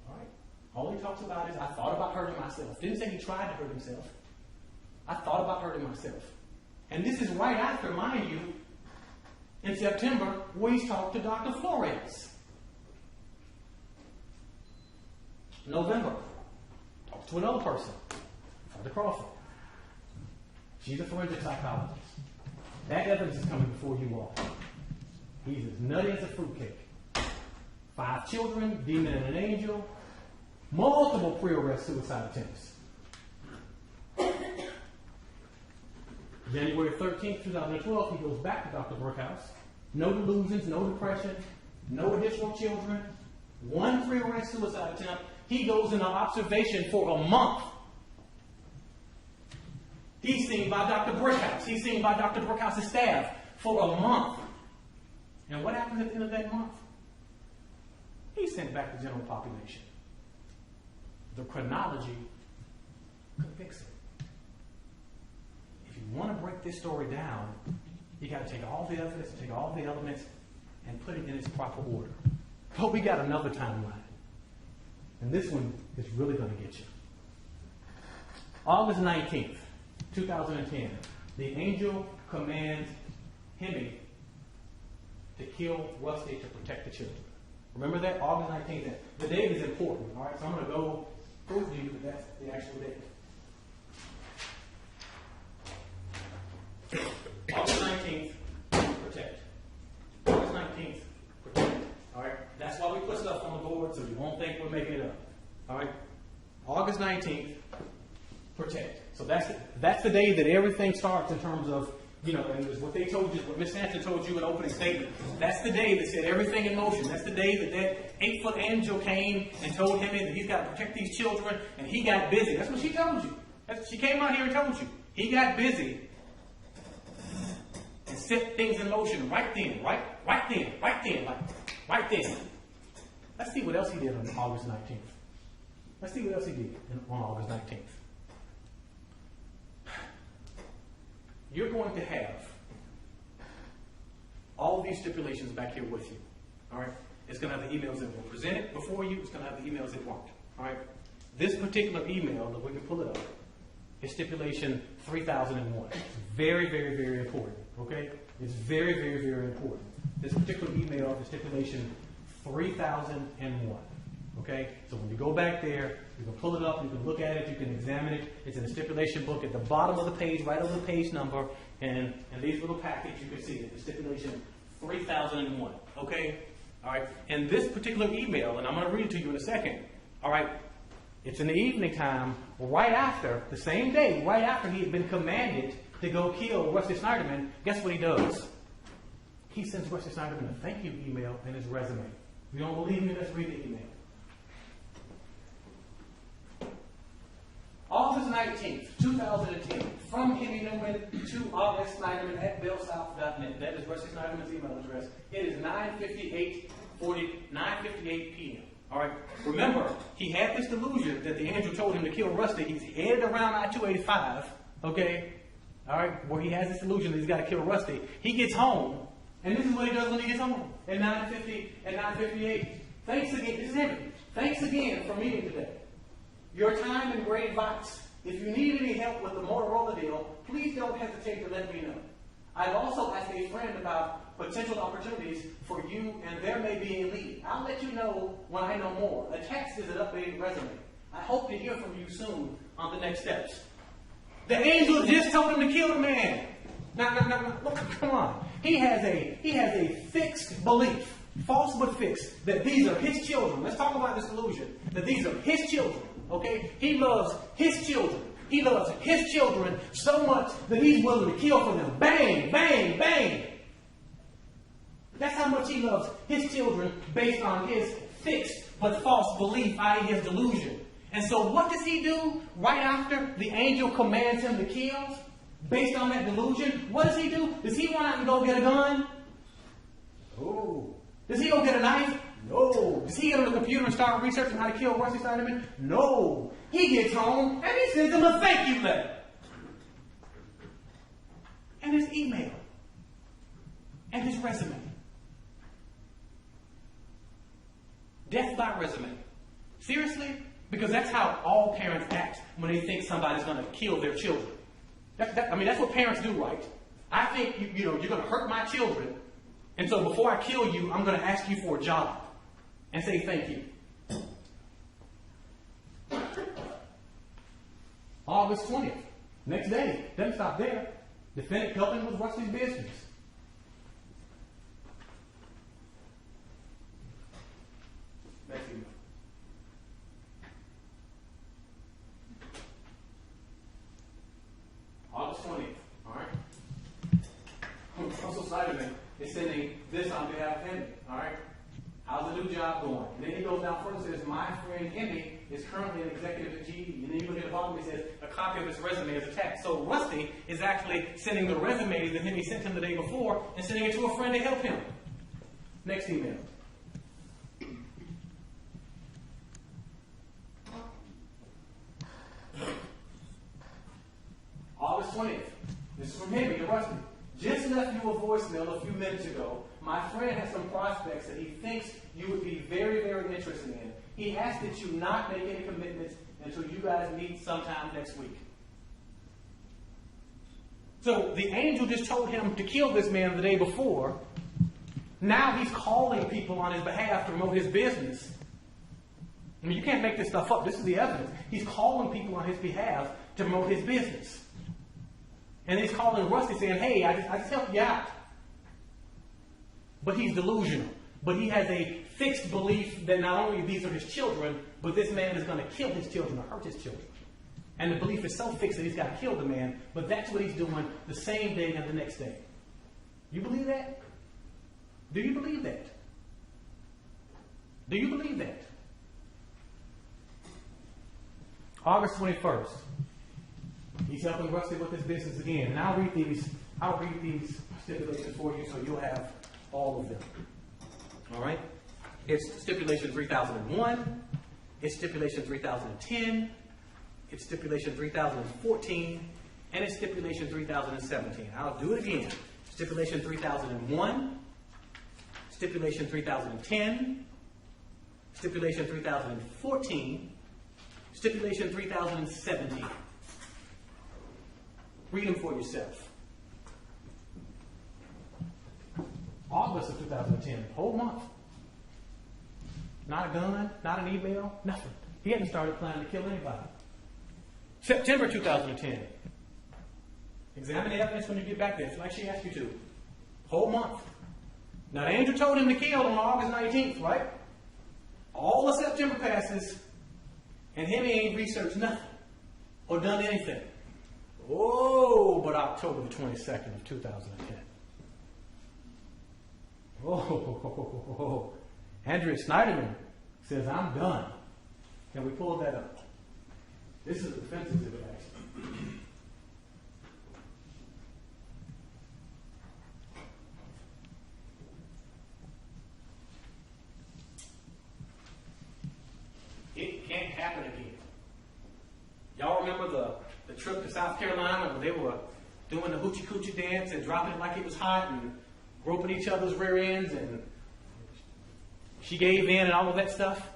All right? All he talks about is, I thought about hurting myself. Didn't say he tried to hurt himself. I thought about hurting myself. And this is right after, mind you, in September, where he's talked to Dr. Flores. November, talks to another person, Dr. Crawford. She's a forensic psychologist. That evidence is coming before you all. He's as nutty as a fruitcake. 5 children, demon and an angel, multiple pre-arrest suicide attempts. January 13th, 2012, he goes back to Dr. Brookhouse. No delusions, no depression, no additional children, 1 pre-arrest suicide attempt. He goes into observation for a month. He's seen by Dr. Brookhouse. He's seen by Dr. Brookhouse's staff for a month. And what happens at the end of that month? He's sent back to general population. The chronology could fix it. If you want to break this story down, you got to take all the evidence, take all the elements, and put it in its proper order. But we got another timeline. And this one is really going to get you. August 19th, 2010, the angel commands Hemy to kill Rusty to protect the children. Remember that? August 19th. The date is important. All right, so I'm going to go prove to you that that's the actual date. August 19th, protect. August 19th, protect. All right, that's why we put stuff on the board so you won't think we're making it up. All right, August 19th, protect. So that's the day that everything starts in terms of, you know, and it was what they told you, what Miss Sampson told you in opening statement. That's the day that set everything in motion. That's the day that 8-foot angel came and told him that he's got to protect these children, and he got busy. That's what she told you. She came out here and told you. He got busy and set things in motion right then. Let's see what else he did on August 19th. Let's see what else he did on August 19th. You're going to have all these stipulations back here with you. All right? It's going to have the emails that were presented before you. It's going to have the emails that weren't. All right? This particular email, that we can pull it up, is stipulation 3001. It's very, very, very important. Okay? It's very, very, very important. This particular email is stipulation 3001. Okay? So when you go back there, you can pull it up, you can look at it, you can examine it. It's in the stipulation book at the bottom of the page, right over the page number, and these little packets, you can see it. The stipulation 3001. Okay? All right? And this particular email, and I'm going to read it to you in a second. All right? It's in the evening time, right after, the same day, right after he had been commanded to go kill Rusty Sneiderman. Guess what he does? He sends Rusty Sneiderman a thank you email and his resume. If you don't believe me, let's read the email. August 19th, 2010, from Hemy Neuman to August Sneiderman at bellsouth.net. That is Rusty Sneiderman's email address. It is 9:58 p.m. All right. Remember, he had this delusion that the angel told him to kill Rusty. He's headed around I-285, okay? All right, where he has this delusion that he's got to kill Rusty. He gets home, and this is what he does when he gets home at 9:58. Thanks again. This is him. Thanks again for meeting today. Your time and great advice. If you need any help with the Motorola deal, please don't hesitate to let me know. I've also asked a friend about potential opportunities for you, and there may be a lead. I'll let you know when I know more. A text is an updated resume. I hope to hear from you soon on the next steps. The angel just told him to kill the man. Now, look, come on. He has a fixed belief, false but fixed, that these are his children. Let's talk about this illusion, that these are his children. Okay? He loves his children. He loves his children so much that he's willing to kill for them. Bang, bang, bang. That's how much he loves his children based on his fixed but false belief, i.e. his delusion. And so what does he do right after the angel commands him to kill? Based on that delusion, what does he do? Does he run out and go get a gun? No. Does he go get a knife? No. Does he get on the computer and start researching how to kill Rusty Sneiderman? No. He gets home and he sends him a thank you letter. And his email. and his resume. Death by resume. Seriously? Because that's how all parents act when they think somebody's going to kill their children. That's what parents do, right? I think, you're going to hurt my children, and so before I kill you, I'm going to ask you for a job and say thank you. August 20th. Next day. Doesn't stop there. Defendant helping with Rusty's business. Next email. August 20th. Alright? Rusty Sneiderman is sending this on behalf of Hemy. Alright? How's the new job going? And then he goes down further and says, my friend Hemy is currently an executive at GE. And then you look at the bottom, it says, a copy of his resume is attached. So Rusty is actually sending the resume that Hemy sent him the day before and sending it to a friend to help him. Next email. August 20th. This is from Hemy to Rusty. Just left you a voicemail a few minutes ago. My friend has some prospects that he thinks you would be very, very interested in. He asked that you not make any commitments until you guys meet sometime next week. So the angel just told him to kill this man the day before. Now he's calling people on his behalf to promote his business. I mean, you can't make this stuff up. This is the evidence. He's calling people on his behalf to promote his business. And he's calling Rusty saying, hey, I just helped you out. But he's delusional. But he has a fixed belief that not only these are his children, but this man is going to kill his children or hurt his children. And the belief is so fixed that he's got to kill the man, but that's what he's doing the same day and the next day. You believe that? Do you believe that? Do you believe that? August 21st. He's helping Rusty with his business again. And I'll read these stipulations for you so you'll have all of them. All right? It's stipulation 3001. It's stipulation 3010. It's stipulation 3014. And it's stipulation 3017. I'll do it again. Stipulation 3001. Stipulation 3010. Stipulation 3014. Stipulation 3017. Read them for yourself. August of 2010, whole month. Not a gun, not an email, nothing. He hadn't started planning to kill anybody. September 2010. Examine the evidence when you get back there. It's like she asked you to. Whole month. Now the angel told him to kill on August 19th, right? All of September passes, and Hemy ain't researched nothing or done anything. Oh, but October the 22nd of 2010. Oh, Andrea Sneiderman says, I'm done. Can we pull that up? This is a defense exhibit, actually. It can't happen again. Y'all remember the trip to South Carolina where they were doing the hoochie coochie dance and dropping it like it was hot and groping each other's rear ends, and she gave in and all of that stuff?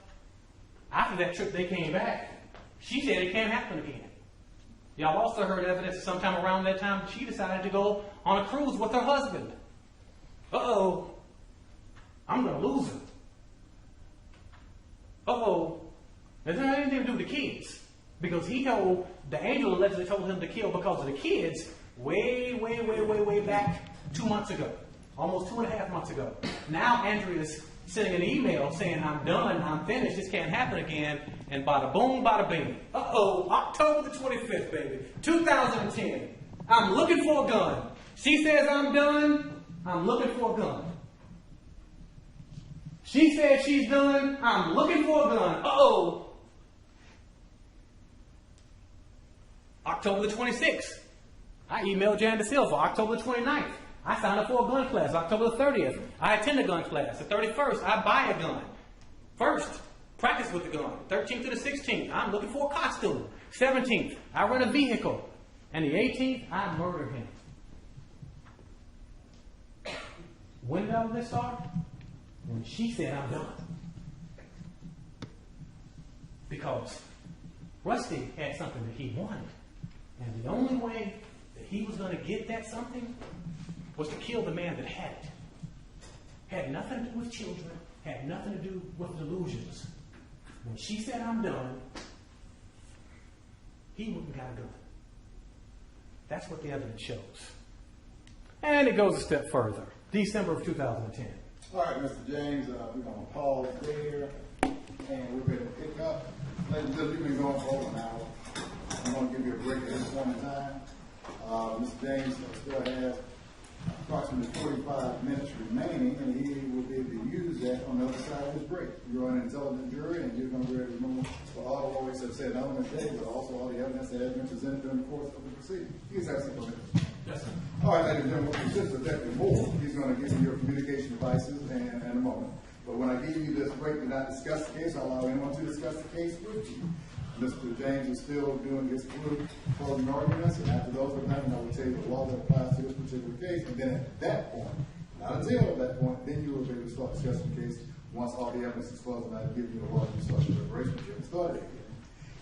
After that trip, they came back. She said it can't happen again. Y'all also heard evidence that sometime around that time she decided to go on a cruise with her husband. Uh-oh. I'm going to lose her. Uh-oh. It doesn't have anything to do with the kids. Because the angel allegedly told him to kill because of the kids way back 2 months ago. Almost 2.5 months ago. Now Andrea's sending an email saying, I'm done, I'm finished, this can't happen again. And bada boom, bada bing. Uh-oh, October the 25th, baby. 2010. I'm looking for a gun. She says I'm done, I'm looking for a gun. She says she's done, I'm looking for a gun. Uh-oh. October the 26th. I emailed Jan De Silva. October the 29th. I signed up for a gun class. October the 30th. I attend a gun class. The 31st, I buy a gun. 1st, practice with the gun. 13th to the 16th, I'm looking for a costume. 17th, I rent a vehicle. And the 18th, I murder him. When did all of this start? When she said, I'm done. Because Rusty had something that he wanted. And the only way that he was going to get that something was to kill the man that had it. Had nothing to do with children, had nothing to do with delusions. When she said, I'm done, he wouldn't got to do it. That's what the evidence shows. And it goes a step further. December of 2010. All right, Mr. James, we're going to pause there, and we're ready to pick up. Ladies and gentlemen, we've been going for over an hour. I'm going to give you a break at this point in time. Mr. James still has approximately 45 minutes remaining, and he will be able to use that on the other side of his break. You're an intelligent jury, and you're going to be able to remember what all the lawyers have said, not only today, but also all the evidence that has been presented during the course of the proceeding. You guys have some minutes. Yes, sir. All right, ladies and gentlemen, what consists of Deputy Moore, he's going to give you your communication devices in a moment. But when I give you this break to not discuss the case, I'll allow anyone to discuss the case with you. Mr. James is still doing his closing arguments, and after those are done, I will tell you the law that applies to this particular case. And then at that point, not until that point, then you will be able to start discussing the case once all the evidence is closed, and I'll give you the law to start your preparation to get started again.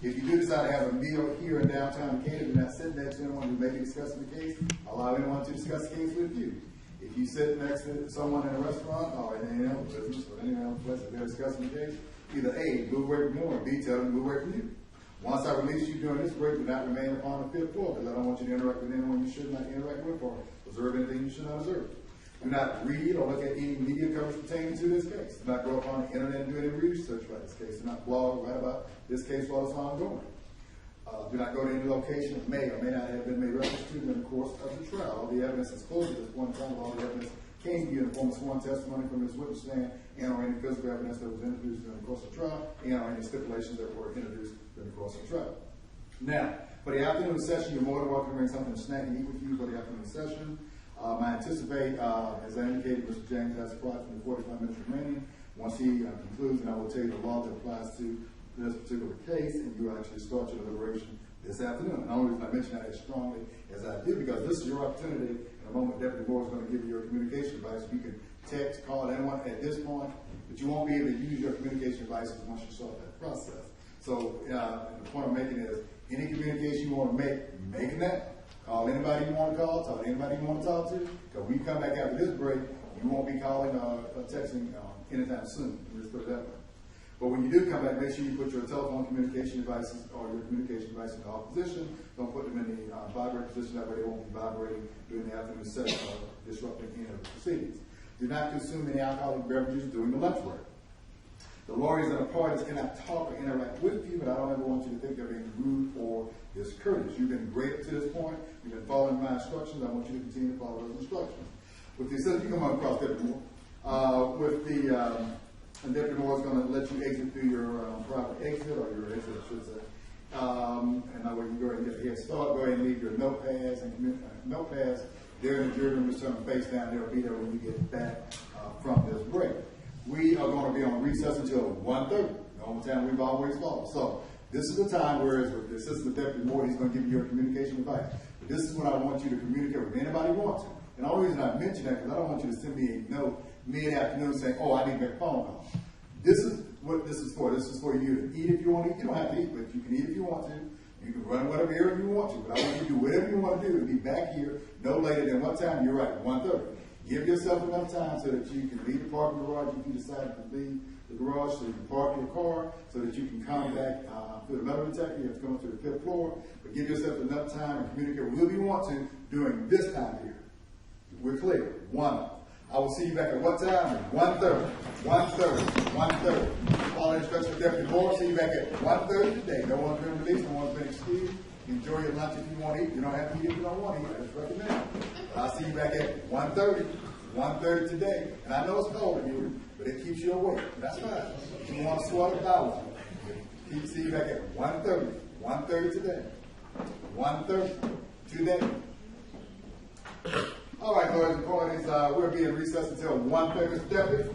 If you do decide to have a meal here in downtown Decatur, do not sit next to anyone who may be discussing the case. Allow anyone to discuss the case with you. If you sit next to someone in a restaurant or in any other business or any other place that they're discussing the case, either A, move away from them, or B, tell them to move away from you. Once I release you during this break, do not remain upon the fifth floor, because I don't want you to interact with anyone you should not interact with or observe anything you should not observe. Do not read or look at any media coverage pertaining to this case. Do not go upon the internet and do any research about this case. Do not blog or write about this case while it's ongoing. Do not go to any location that may or may not have been made reference to during the course of the trial. All the evidence is closed at this point in time. All the evidence came to you in the form of sworn testimony from his witness stand and or any physical evidence that was introduced during the course of the trial and or any stipulations that were introduced during the course of the trial. Now, for the afternoon session, you're more than welcome to bring something to snack and eat with you for the afternoon session. I anticipate, as I indicated, Mr. James has approximately 45 minutes remaining. Once he concludes, and I will tell you the law that applies to this particular case, and you actually start your deliberation this afternoon. And the only reason I mention that as strongly as I do, because this is your opportunity. In a moment, Deputy Moore is going to give you your communication device. You can text, call anyone at this point, but you won't be able to use your communication devices once you start that process. So the point I'm making is, any communication you want to make that. Call anybody you want to call, talk to anybody you want to talk to, because when you come back after this break, you won't be calling or texting anytime soon. Let's put it that way. But when you do come back, make sure you put your telephone communication devices or your communication devices in off position. Don't put them in the vibrate position, that way they won't be vibrating during the afternoon session or disrupting any of the proceedings. Do not consume any alcoholic beverages during the lunch break. The lawyers and the parties cannot talk or interact with you, but I don't ever want you to think they're being rude or discourteous. You've been great to this point. You've been following my instructions. I want you to continue to follow those instructions. With the assistant, you come on across Deputy Moore. And Deputy Moore is going to let you exit through your private exit, or your exit, I should say. And that way you can go ahead and get a head start. Go ahead and leave your notepads and notepads there in the jury room. Just turn them face down. They'll be there when you get back from this break. We are going to be on recess until 1:30, the only time we've always followed. So this is the time where, as the assistant Deputy Moore, he's going to give you your communication advice. But this is what I want you to communicate with anybody you want to. And the only reason I mention that, because I don't want you to send me a note mid-afternoon saying, oh, I need to make a phone call. This is what this is for. This is for you to eat if you want to eat. You don't have to eat, but you can eat if you want to. You can run whatever errand you want to. But I want you to do whatever you want to do and be back here no later than what time? You're right, 1:30. Give yourself enough time so that you can leave the parking garage if you decide to leave the garage, so you can park your car, so that you can come back through the metal detector. You have to come up to the fifth floor. But give yourself enough time and communicate with whoever you want to during this time here. We're clear. 1. I will see you back at what time? 1:30. 1:30. 1:30. Follow instructions of Deputy Moore. See you back at 1:30 today. No one's been released. No one's been excused. Enjoy your lunch if you want to eat. You don't have to eat if you don't want to eat. I just recommend it. I'll see you back at 1:30. 1:30 today. And I know it's cold in here, but it keeps you awake. That's fine. If you want to swallow it out with you. See you back at 1:30. 1:30 today. 1:30 today. All right, lawyers and parties, we'll be in recess until 1:30, Mr. Deputy.